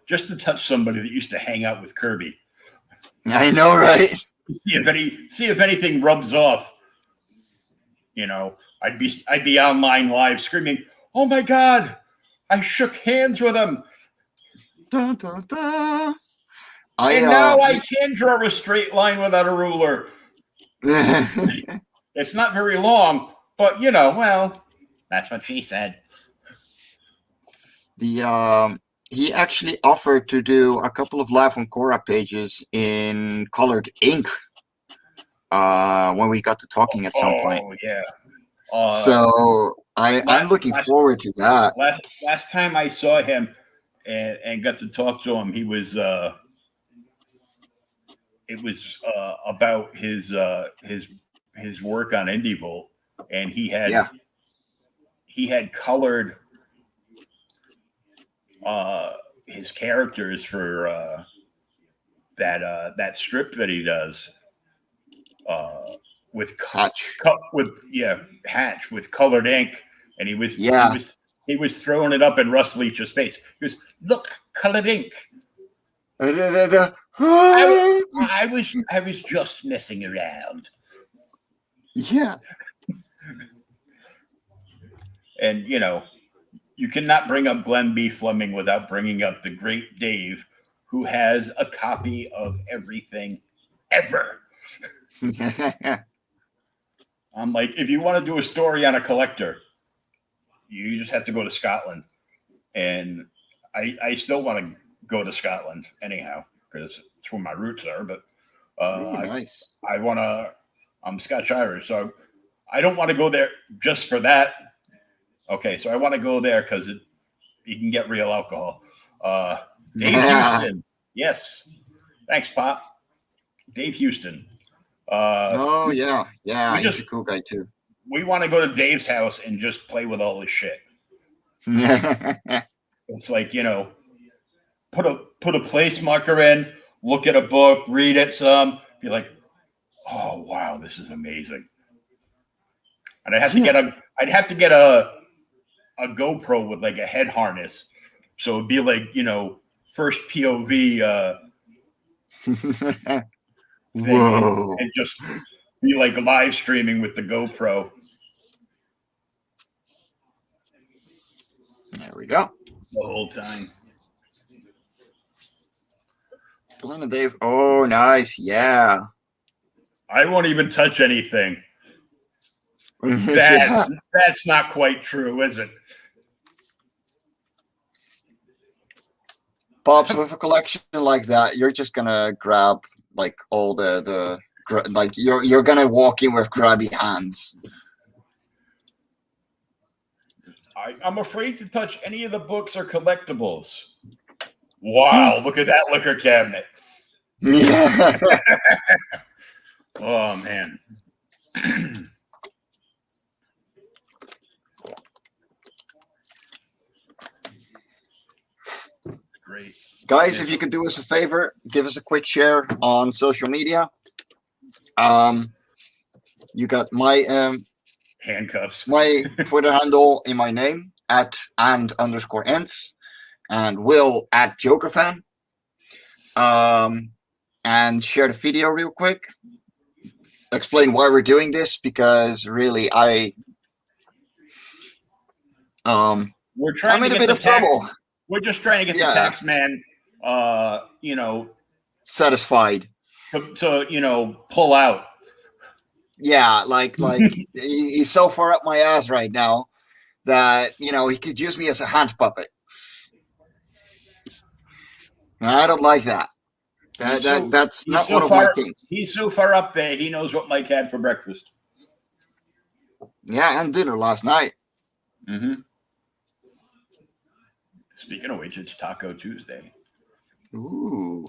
Just to touch somebody that used to hang out with Kirby. I know, right? See if anything rubs off. I'd be online live screaming, "Oh my God! I shook hands with him." Dun, dun, dun. Now I can draw a straight line without a ruler. It's not very long, but well, that's what she said. He actually offered to do a couple of Live on Korra pages in colored ink when we got to talking at some point. Oh yeah. So I'm looking forward to that. Last time I saw him and got to talk to him, he was it was about his work on IndieVolt, and he had colored his characters for that strip that he does with Hatch. Hatch with colored ink, and he was throwing it up in Russ Leach's face. He goes, "Look, colored ink." I was just messing around. Yeah. And you cannot bring up Glenn B. Fleming without bringing up the great Dave, who has a copy of everything ever. I'm like, if you want to do a story on a collector, you just have to go to Scotland. And I still want to go to Scotland anyhow, because it's where my roots are. But nice. I'm Scotch Irish, so I don't want to go there just for that. Okay, so I want to go there because you can get real alcohol. Dave Houston. Yes. Thanks, Pop. Dave Houston. Oh, yeah. Yeah, he's a cool guy, too. We want to go to Dave's house and just play with all his shit. It's like, put a place marker in, look at a book, read it some, be like, oh, wow, this is amazing. And I'd have to get a GoPro with like a head harness. So it'd be like, first POV Whoa. and just be like live streaming with the GoPro. There we go. The whole time. Glenn and Dave. Oh, nice. Yeah. I won't even touch anything. Yeah. That's not quite true, is it? Pops, with a collection like that, you're just gonna grab like all like you're gonna walk in with grabby hands. I'm afraid to touch any of the books or collectibles. Wow, look at that liquor cabinet. Yeah. Oh man. Great. Guys, if you could do us a favor, give us a quick share on social media. You got Handcuffs. my Twitter handle in my name at @and_ents and Will at JokerFan. And share the video real quick. Explain why we're doing this, because really We're trying I'm to in a get bit the of trouble. We're just trying to get the tax man, Satisfied. to pull out. Yeah, like he's so far up my ass right now that he could use me as a hand puppet. I don't like that. That's not one of my things. He's so far up there. He knows what Mike had for breakfast. Yeah, and dinner last night. Mm-hmm. Speaking of which, it's Taco Tuesday. Ooh.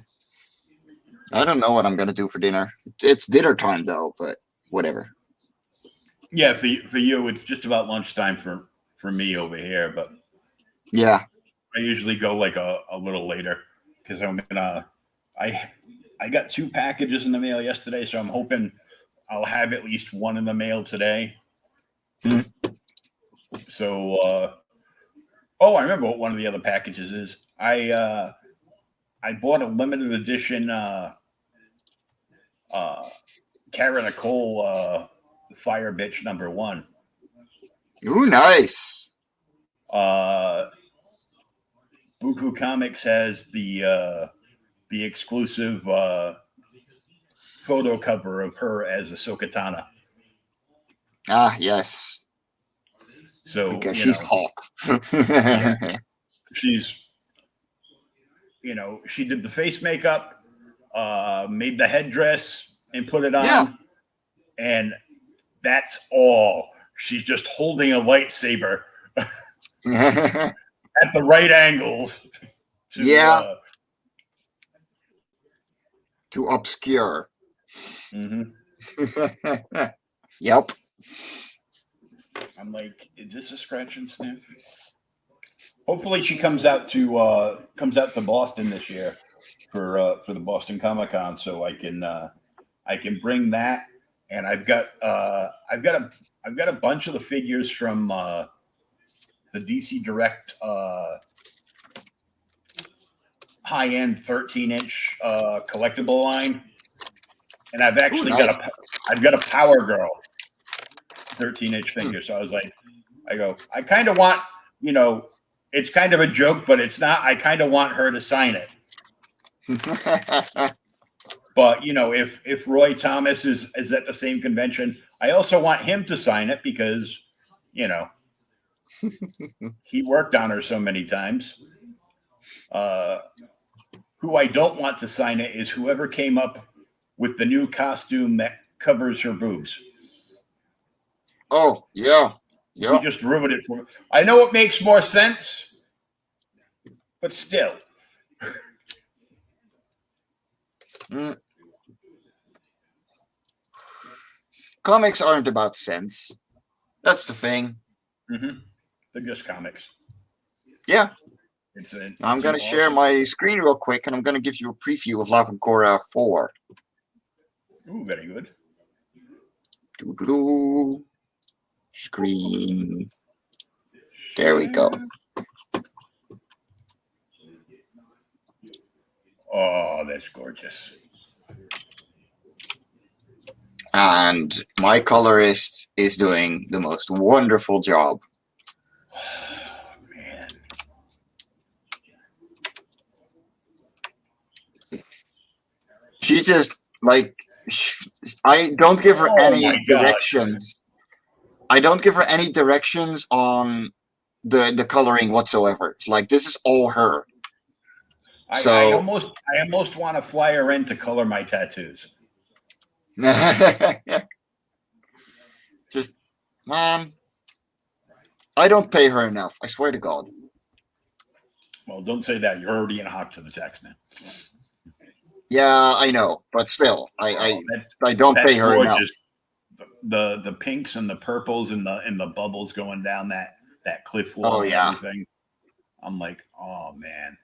I don't know what I'm gonna do for dinner. It's dinner time though, but whatever. Yeah, for you, it's just about lunchtime for me over here. But yeah, I usually go like a little later because I got 2 packages in the mail yesterday, so I'm hoping I'll have at least one in the mail today. Mm-hmm. So, I remember what one of the other packages is. I bought a limited edition Kara Nicole Fire Bitch #1. Ooh, nice. Buku Comics has the exclusive photo cover of her as Ahsoka Tano. Ah, yes. So because she's hot. Yeah. She's, she did the face makeup, made the headdress, and put it on. Yeah. And that's all. She's just holding a lightsaber at the right angles. To obscure. Mm-hmm. Yep. I'm like, is this a scratch and sniff? Hopefully, she comes out to Boston this year for the Boston Comic-Con, so I can bring that. And I've got a bunch of the figures from the DC Direct high-end 13-inch collectible line, and I've actually got a Power Girl 13-inch figure. So I was like, I kind of want, it's kind of a joke, but it's not. I kind of want her to sign it. But if Roy Thomas is at the same convention, I also want him to sign it because he worked on her so many times. Who I don't want to sign it is whoever came up with the new costume that covers her boobs. Oh, yeah. You just ruined it for me. I know it makes more sense, but still. Comics aren't about sense. That's the thing. Mm-hmm. They're just comics. Yeah. I'm going to share my screen real quick, and I'm going to give you a preview of Lavacora 4. Ooh, very good. Doo-doo-doo. Screen. There we go. Oh, that's gorgeous. And my colorist is doing the most wonderful job. Man. She just, I don't give her any directions. I don't give her any directions on the coloring whatsoever. Like this is all her. I So almost I almost want to fly her in to color my tattoos. just man, I don't pay her enough. I swear to God. Well, don't say that. You're already in hawk to the text, man. Yeah, I know, but still, Oh, I don't pay that's her enough. gorgeous. The pinks and the purples and the bubbles going down that cliff Oh wall and yeah, everything. I'm like, oh man.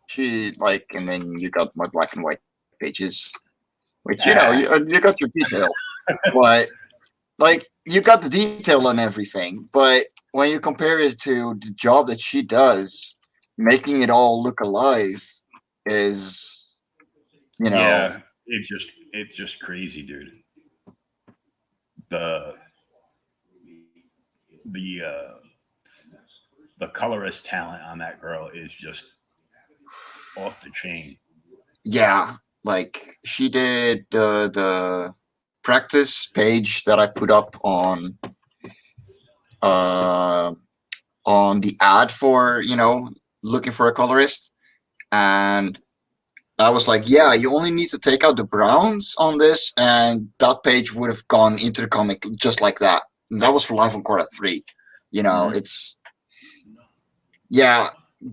she like, and then you got my black and white pages, which Ah, you got your detail, but like you got the detail on everything. But when you compare it to the job that she does, making it all look alive is, you know, yeah, it's just crazy, dude. The the uh the colorist talent on that girl is just off the chain. yeah, like she did the practice page that I put up uh on the ad for looking for a colorist, and I was like, yeah, you only need to take out the browns on this, and that page would have gone into the comic just like that. And that was for Life on Korra 3. Mhm. It's yeah,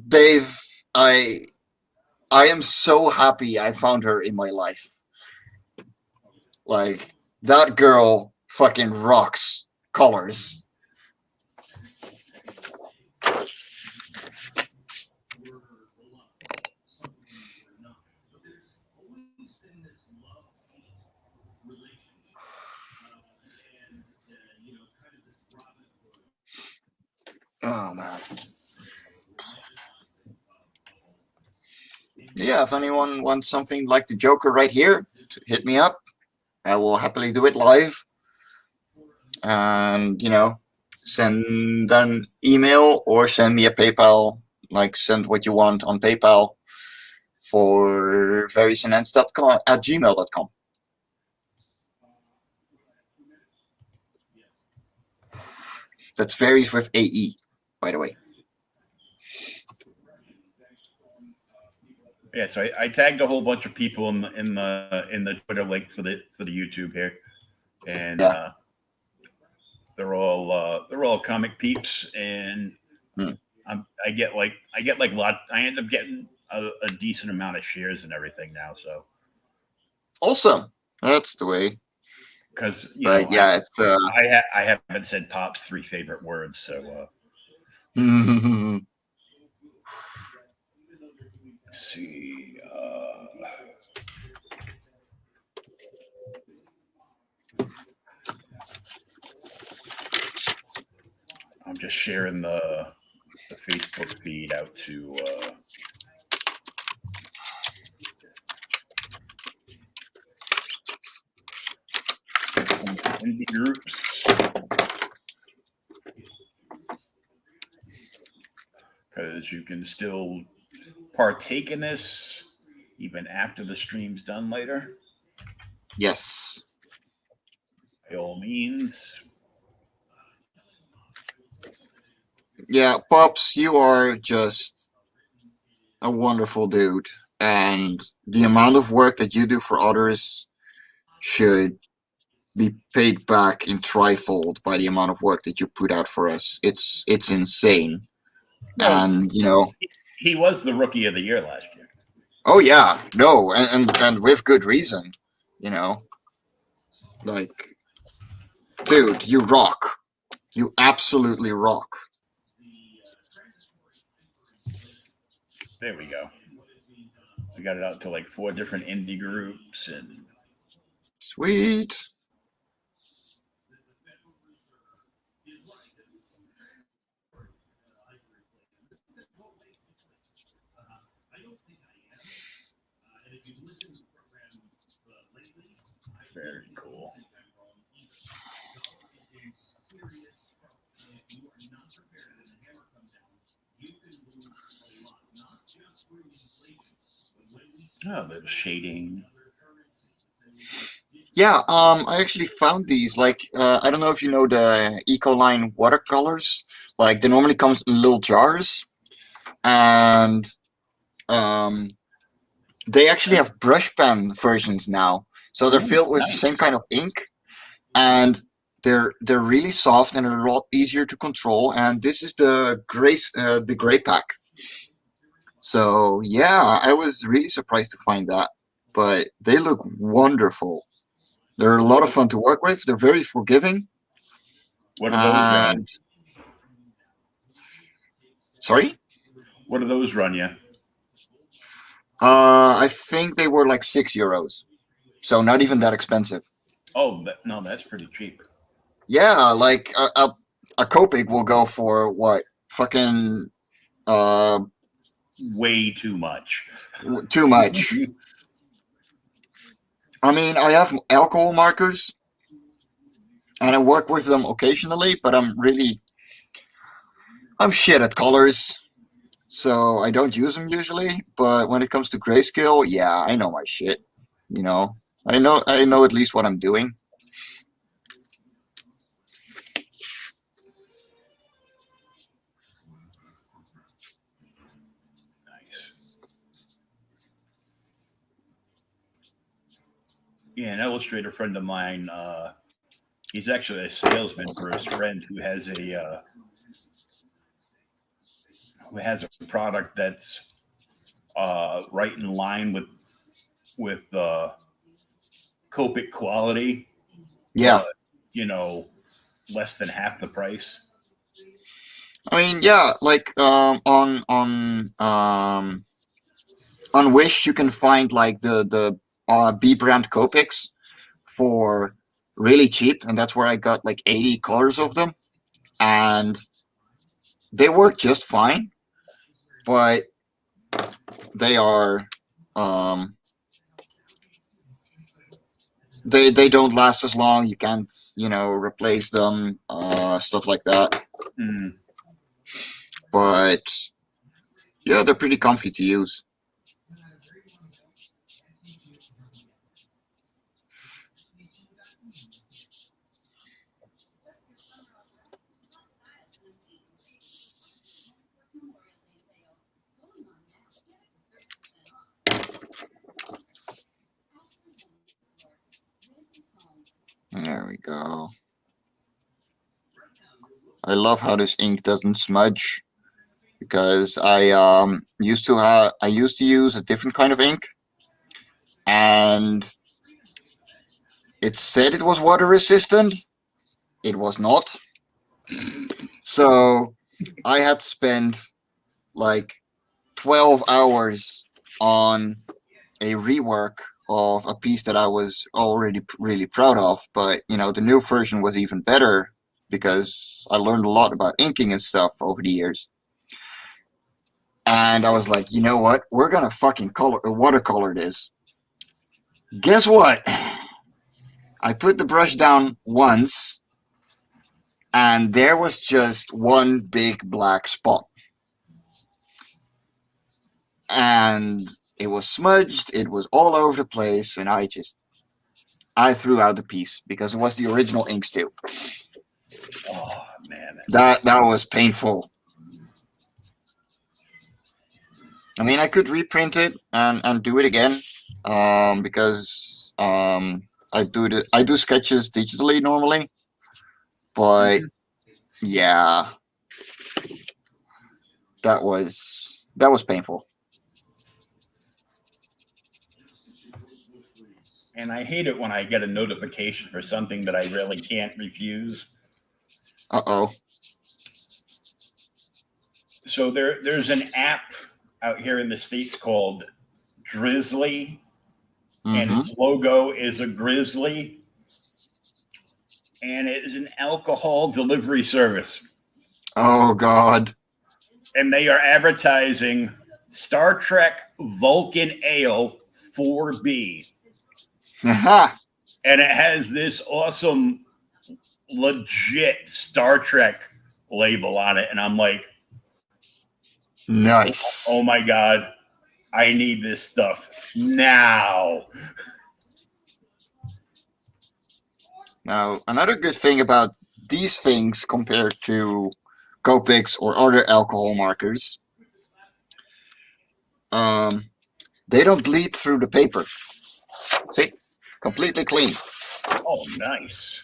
Dave. I I am so happy I found her in my life. Like that girl fucking rocks colors. Oh man. Yeah, if anyone wants something like the Joker right here, hit me up. I will happily do it live. And send an email or send me a PayPal. Like send what you want on PayPal for verisinance.com at gmail.com. That's varies with AE, by the way. Yeah, so I tagged a whole bunch of people in the Twitter link for the YouTube here, and Yeah. they're all comic peeps, and Hmm. I get like a lot. I end up getting a decent amount of shares and everything now. So Awesome. That's the way. because But yeah, it's I haven't said Pop's three favorite words, so let's see. I'm just sharing the Facebook feed out to indie groups because you can still partake in this even after the stream's done later. yes. By all means. Yeah, Pops, you are just a wonderful dude. And the amount of work that you do for others should be paid back in trifold by the amount of work that you put out for us. It's insane. Well, And he was the rookie of the year last year. oh yeah, no, and with good reason. You know, like, dude, you rock. You absolutely rock. There we go. We got it out to like four different indie groups, and Sweet. very cool. Oh, little shading. Yeah, I actually found these. Like, I don't know if you know the Ecoline watercolors. Like, they normally comes in little jars, and um, they actually have brush pen versions now. So they're Oh, filled with the same nice. kind of ink, and they're really soft and they're a lot easier to control. And this is the gray pack. So yeah, I was really surprised to find that, but they look wonderful. They're a lot of fun to work with. They're very forgiving. What do those run? And sorry, What do those run you? I think they were like €6, so not even that expensive. Oh, no, that's pretty cheap. Yeah, like a Copic will go for what? Fucking uh, Way too much. too much. I mean, I have alcohol markers and I work with them occasionally, but I'm shit at colors, so I don't use them usually. But when it comes to grayscale, yeah, I know my shit. You know, I know at least what I'm doing. Nice. Yeah, an illustrator friend of mine. He's actually a salesman for his friend who has a product that's right in line with Copic quality, Yeah, but you know, less than half the price. I mean, yeah, like on Wish you can find like the B brand Copics for really cheap, and that's where I got like 80 colors of them, and they work just fine, but they are um they don't last as long. You can't replace them, stuff like that. Mm. But yeah, they're pretty comfy to use. There we go. I love how this ink doesn't smudge because I used to use a different kind of ink, and it said it was water resistant. It was not. So I had spent like 12 hours on a rework of a piece that I was already really proud of. But, the new version was even better because I learned a lot about inking and stuff over the years. And I was like, you know what? We're going to fucking watercolor this. Guess what? I put the brush down once and there was just one big black spot. And it was smudged, it was all over the place, and I threw out the piece because it was the original ink still. Oh man, that's That was painful. I mean, I could reprint it and do it again, because I do sketches digitally normally, but Mhm. yeah, that was painful. And I hate it when I get a notification for something that I really can't refuse. Uh-oh. So there's an app out here in the states called Drizzly, and Mm-hmm. its logo is a grizzly, and it is an alcohol delivery service, Oh God. and they are advertising Star Trek Vulcan Ale 4B, Aha. and it has this awesome, legit Star Trek label on it, and I'm like, oh Nice. my god, I need this stuff now. Now, another good thing about these things compared to Copics or other alcohol markers, um, they don't bleed through the paper. See, completely clean. Oh, nice.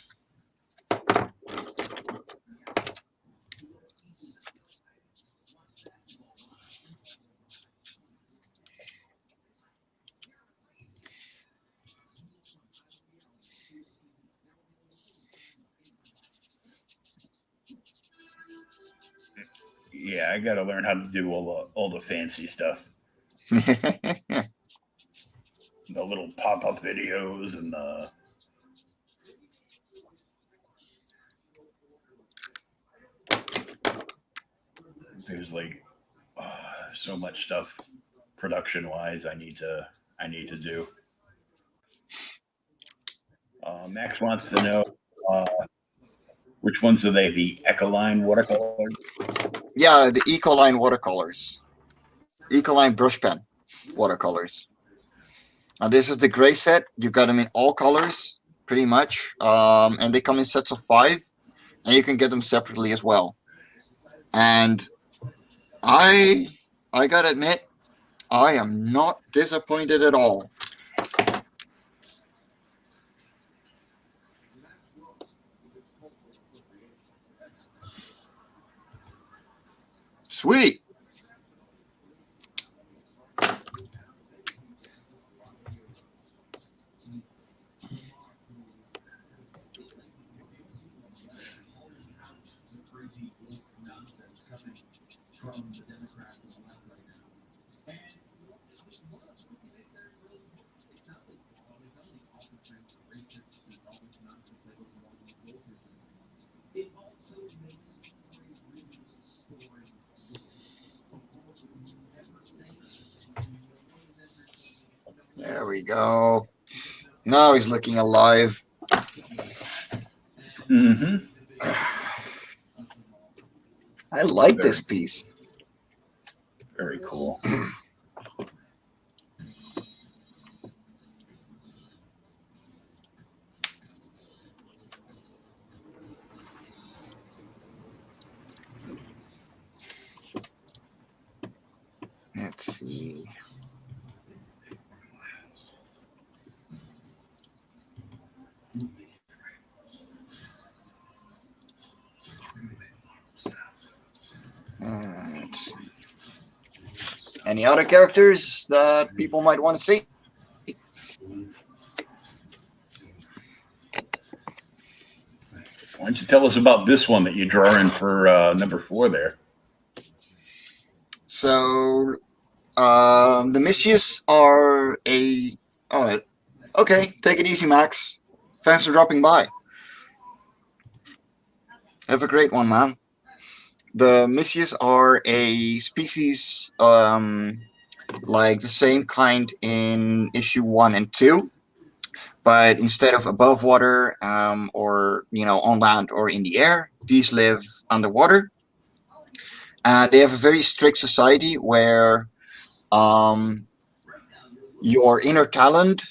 Yeah, I got to learn how to do all the fancy stuff, the little pop up videos, and there's like so much stuff production wise I need to do. Max wants to know uh, which ones are they? The Ecoline watercolor. Yeah, the Ecoline watercolors, Ecoline brush pen watercolors. Now this is the gray set. You got them in all colors, pretty much, and they come in sets of 5, and you can get them separately as well. And I, I gotta admit, I am not disappointed at all. Sweet. There we go. Now he's looking alive. Mm-hmm. I like Very, this piece. very cool. Let's see. Let's see. Any other characters that people might want to see? Why don't you tell us about this one that you're drawing for number 4 there? So, the Mischiefs are a. Oh, okay. Take it easy, Max. Thanks for dropping by. Have a great one, man. The Mischiefs are a species like the same kind in issue 1 and 2, but instead of above water or on land or in the air, these live underwater. They have a very strict society where um, your inner talent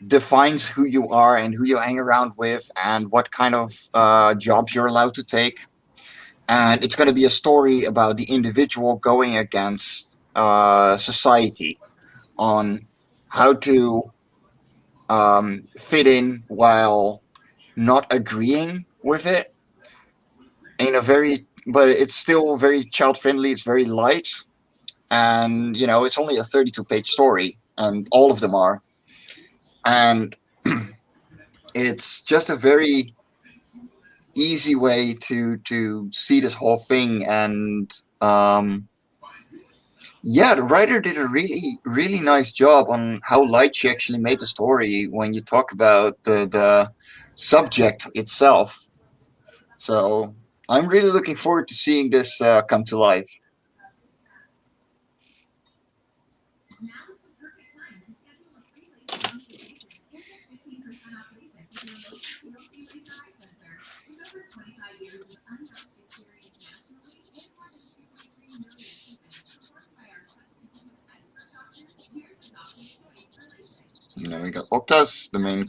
defines who you are and who you hang around with and what kind of jobs you're allowed to take. And it's going to be a story about the individual going against society on how to fit in while not agreeing with it in a very, but it's still very child friendly. It's very light, and it's only a 32-page story, and all of them are, and it's just a very easy way to see this whole thing. And yeah, the writer did a really nice job on how light she actually made the story when you talk about the subject itself. So I'm really looking forward to seeing this come to life. We got Octas, the main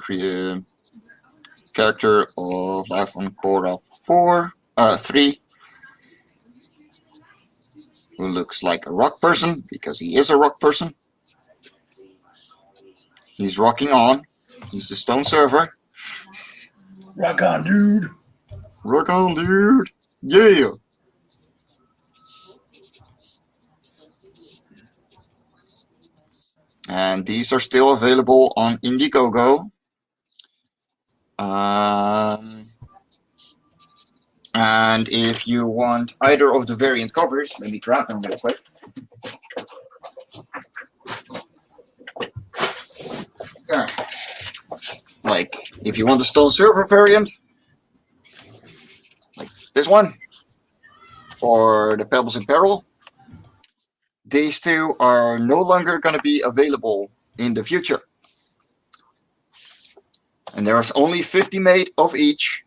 character of Life on Korra 3, who looks like a rock person because he is a rock person. He's rocking on. He's the stone server. Rock on, dude. Rock on, dude. Yeah. And these are still available on Indiegogo. Um, and if you want either of the variant covers, let me grab them real quick. Like, if you want the Stone Server variant, like this one, or the Pebbles in Peril, these two are no longer going to be available in the future. And there's only 50 made of each.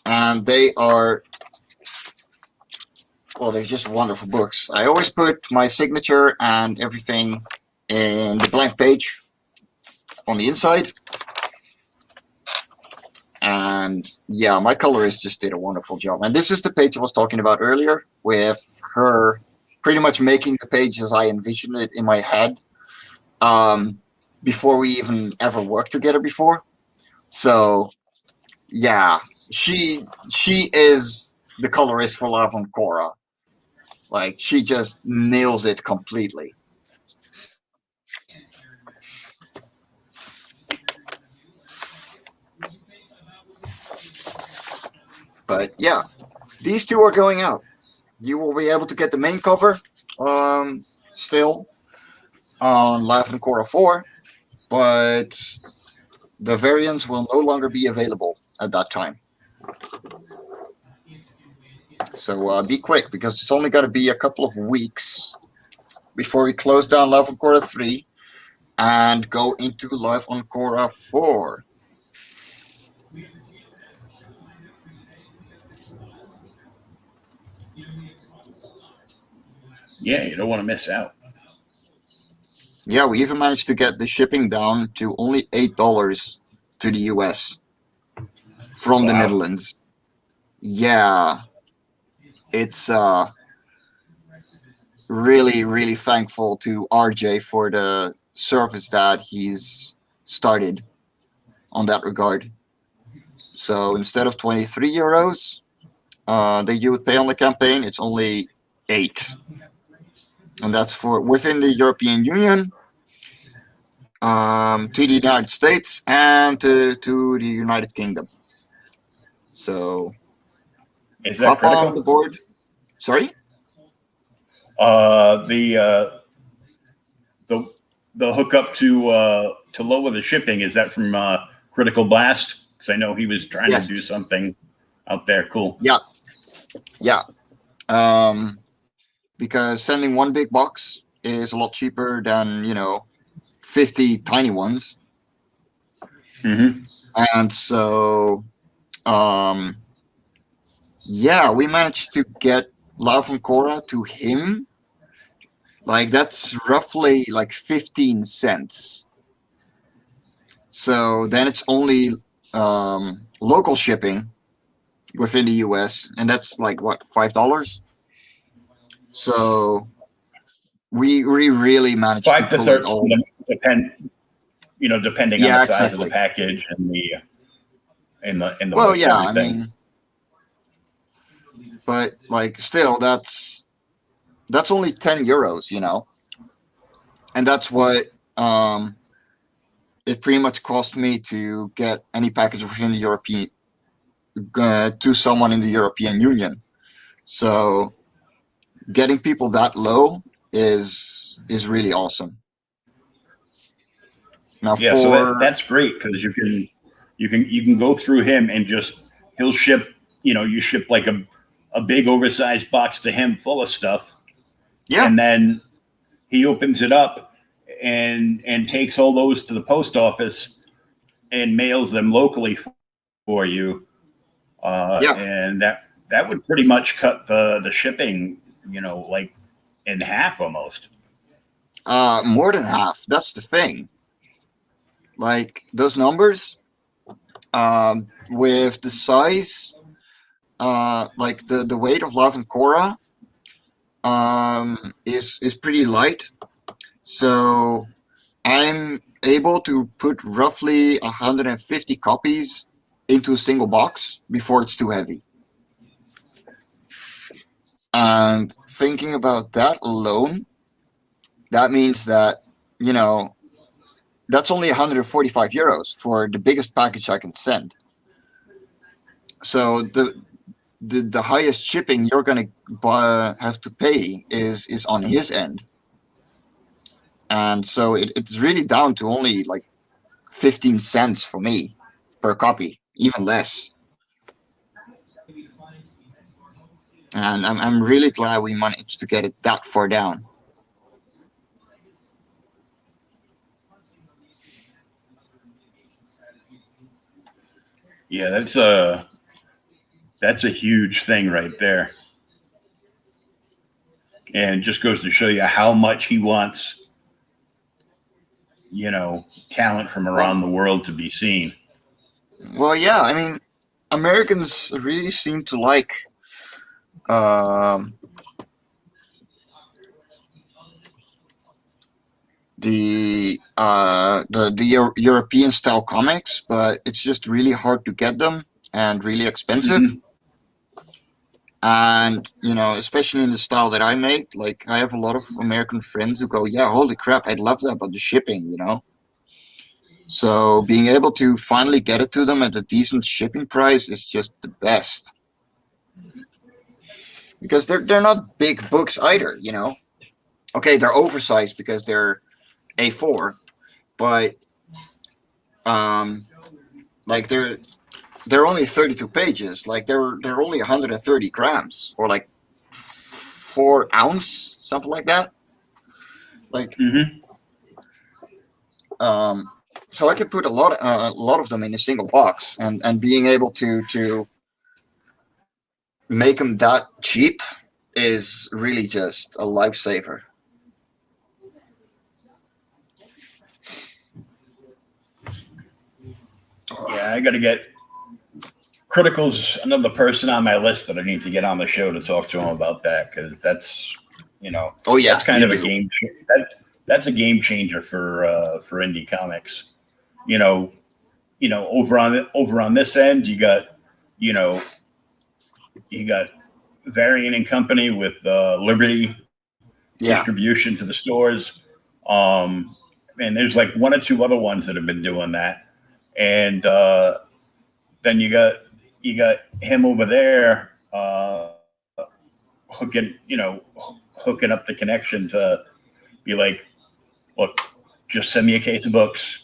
And they are, well, they're just wonderful books. I always put my signature and everything in the blank page on the inside. And yeah, my colorist just did a wonderful job. And this is the page I was talking about earlier, with her pretty much making the page as I envisioned it in my head, before we even ever worked together before. So yeah, she is the colorist for Love on Korra. Like, she just nails it completely. But yeah, these two are going out. You will be able to get the main cover still on Live on Korra 4, but the variants will no longer be available at that time. So be quick, because it's only got to be a couple of weeks before we close down Live on Korra 3 and go into Live on Korra 4. Yeah, you don't want to miss out. Yeah, we even managed to get the shipping down to only $8 to the US from the Wow. Netherlands. Yeah, it's really thankful to RJ for the service that he's started on that regard. So instead of 23 euros that you would pay on the campaign, it's only 8. And that's for within the European Union, to the United States, and to the United Kingdom. So Is that hop on the critical? board. Sorry? The the hookup to lower the shipping, is that from Critical Blast? Because I know he was trying to do Yes. something out there. Cool. Yeah. Yeah. Um, because sending one big box is a lot cheaper than, 50 tiny ones. Mm-hmm. And so, um, yeah, we managed to get Love from Korra to him. Like, that's roughly like 15 cents. So then it's only local shipping within the US, and that's like what, $5? So we really managed to Five to pull it 13, all. depending on the Yeah, size of the exactly. package and the Well, weight and yeah, I everything. mean, but like still, that's only 10 euros, and that's what it pretty much cost me to get any package within the European to someone in the European Union. So getting people that low is really awesome. Now Yeah, so for that's great because you can go through him and just he'll ship. You ship like a big oversized box to him full of stuff, yeah, and then he opens it up and takes all those to the post office and mails them locally for you, yeah, and that would pretty much cut the shipping, like in half almost. more than half. That's the thing. Like those numbers, with the size, like the weight of Love and Korra, is pretty light. So I'm able to put roughly 150 copies into a single box before it's too heavy. And thinking about that alone, that means that, you know, that's only 145 euros for the biggest package I can send. So the highest shipping you're gonna have to pay is on his end, and so it's really down to only like 15 cents for me per copy, even less. And I'm really glad we managed to get it that far down. Yeah, that's a huge thing right there, and it just goes to show you how much he wants, talent from around Well, the world to be seen. well, yeah. I mean, Americans really seem to like um, the European style comics, but it's just really hard to get them and really expensive. Hmm. And especially in the style that I make, like I have a lot of American friends who go, "Yeah, holy crap, I'd love that, but the shipping." So being able to finally get it to them at a decent shipping price is just the best because they're not big books either. Okay, they're oversized because they're A4, but um, like they're only 32 pages. Like they're only 130 grams or like 4 ounce, something like that. Like Hmm. um, so I could put a lot of them in a single box, and being able to make them that cheap is really just a lifesaver. Yeah, I got to get Critical's another person on my list that I need to get on the show to talk to him about that because you know, Oh that's yeah, kind you of a do. that's a game changer for indie comics. You know, over on this end, you know, you got Variant and Company with Liberty Yeah, distribution to the stores. Um, and there's like one or two other ones that have been doing that. And then you got him over there hooking up the connection to be like, look, just send me a case of books.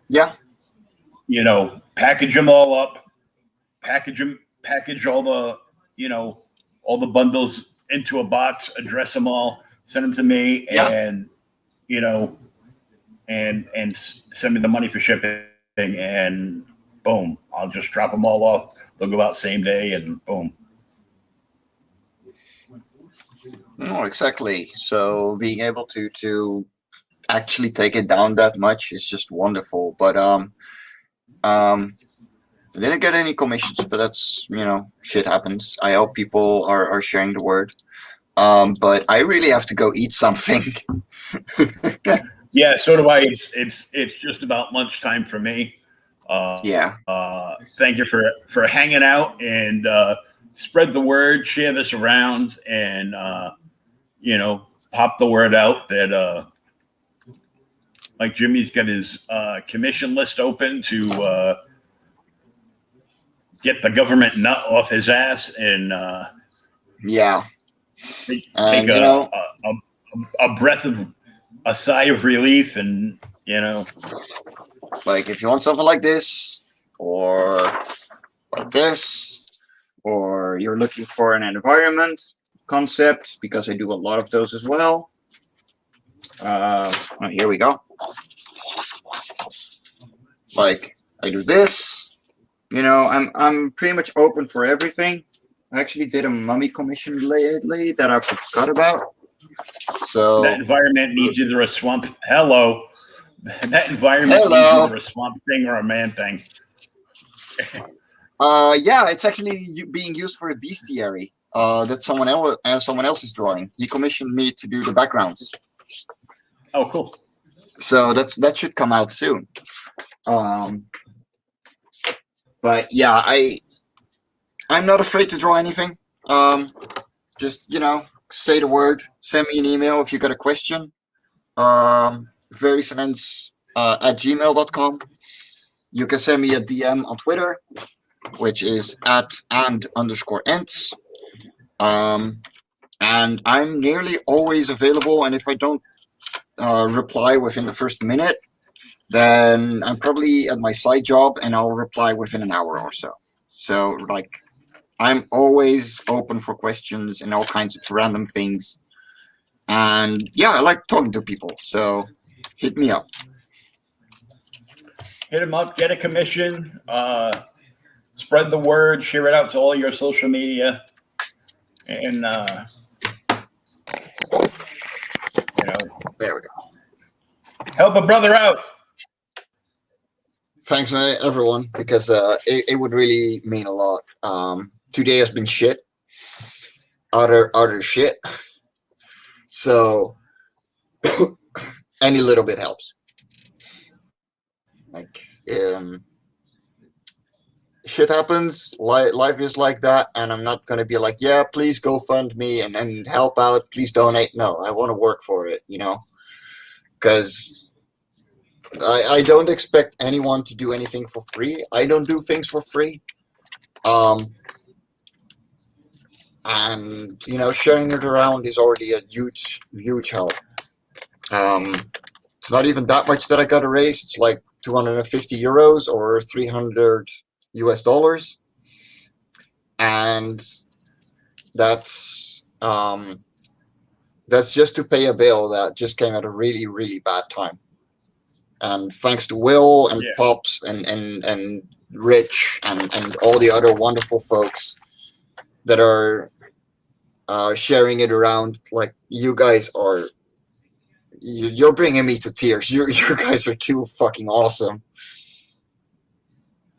yeah, Package them all up, package you know, all the bundles into a box, address them all, send them to me, yeah. and you know, and send me the money for shipping, and boom, I'll just drop them all off. They'll go out same day, and boom. No, exactly. So being able to actually take it down that much is just wonderful. But um, I didn't get any commissions, but that's shit happens. I hope people are sharing the word. But I really have to go eat something. Yeah, so do I. It's just about lunchtime for me. Yeah. Thank you for hanging out and spread the word, share this around, and pop the word out that like Jimmy's got his commission list open to get the government nut off his ass and Yeah. take And a breath of a sigh of relief, and like if you want something like this or like this, or you're looking for an environment concept, because I do a lot of those as well. Oh, here we go. Like I do this. I'm pretty much open for everything. I actually did a mummy commission lately that I forgot about. that So environment needs either a swamp. Hello, that environment needs hello. either a swamp thing or a man thing. Yeah, it's actually being used for a bestiary. That someone else is drawing. He commissioned me to do the backgrounds, Oh, cool. so that should come out soon. Um, but yeah, I'm not afraid to draw anything. Just say the word. Send me an email if you got a question. Verysense at gmail.com. You can send me a DM on Twitter, which is at @and_ents. And I'm nearly always available. And if I don't reply within the first minute, then I'm probably at my side job and I'll reply within an hour or so. So, like, I'm always open for questions and all kinds of random things. And yeah, I like talking to people. So, hit me up. Hit them up, get a commission, spread the word, share it out to all your social media, and There we go. help a brother out. Thanks, everyone, because it would really mean a lot. Today has been shit. Utter shit. So any little bit helps. Like, shit happens. Life is like that, and I'm not gonna be like, yeah, please go fund me and help out. Please donate. No, I want to work for it. Because I don't expect anyone to do anything for free. I don't do things for free. And sharing it around is already a huge help. It's not even that much that I got to raise. It's like 250 euros or 300 US dollars, and that's just to pay a bill that just came at a really bad time. And thanks to Will and Pops and Rich and all the other wonderful folks that are sharing it around. Like, you guys are, you're bringing me to tears. You guys are too fucking awesome.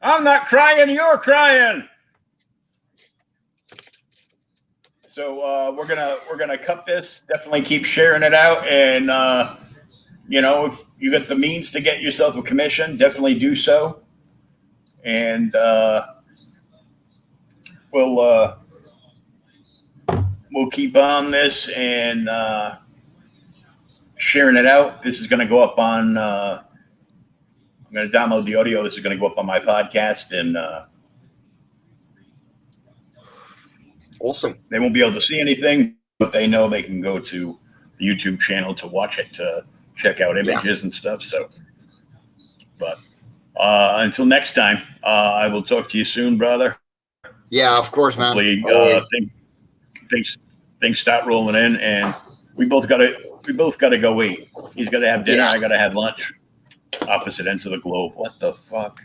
I'm not crying, you're crying. So we're gonna cut this. Definitely keep sharing it out, and if you got the means to get yourself a commission, definitely do so. And we'll keep on this and sharing it out. This is going to go up on. I'm going to download the audio. This is going to go up on my podcast, and awesome. They won't be able to see anything, but they know they can go to the YouTube channel to watch it, to check out images and stuff. So, but until next time, I will talk to you soon, brother. Yeah, of course, man. Hopefully, things start rolling in, and we both got to go eat. He's got to have dinner. I got to have lunch. Opposite ends of the globe. What the fuck?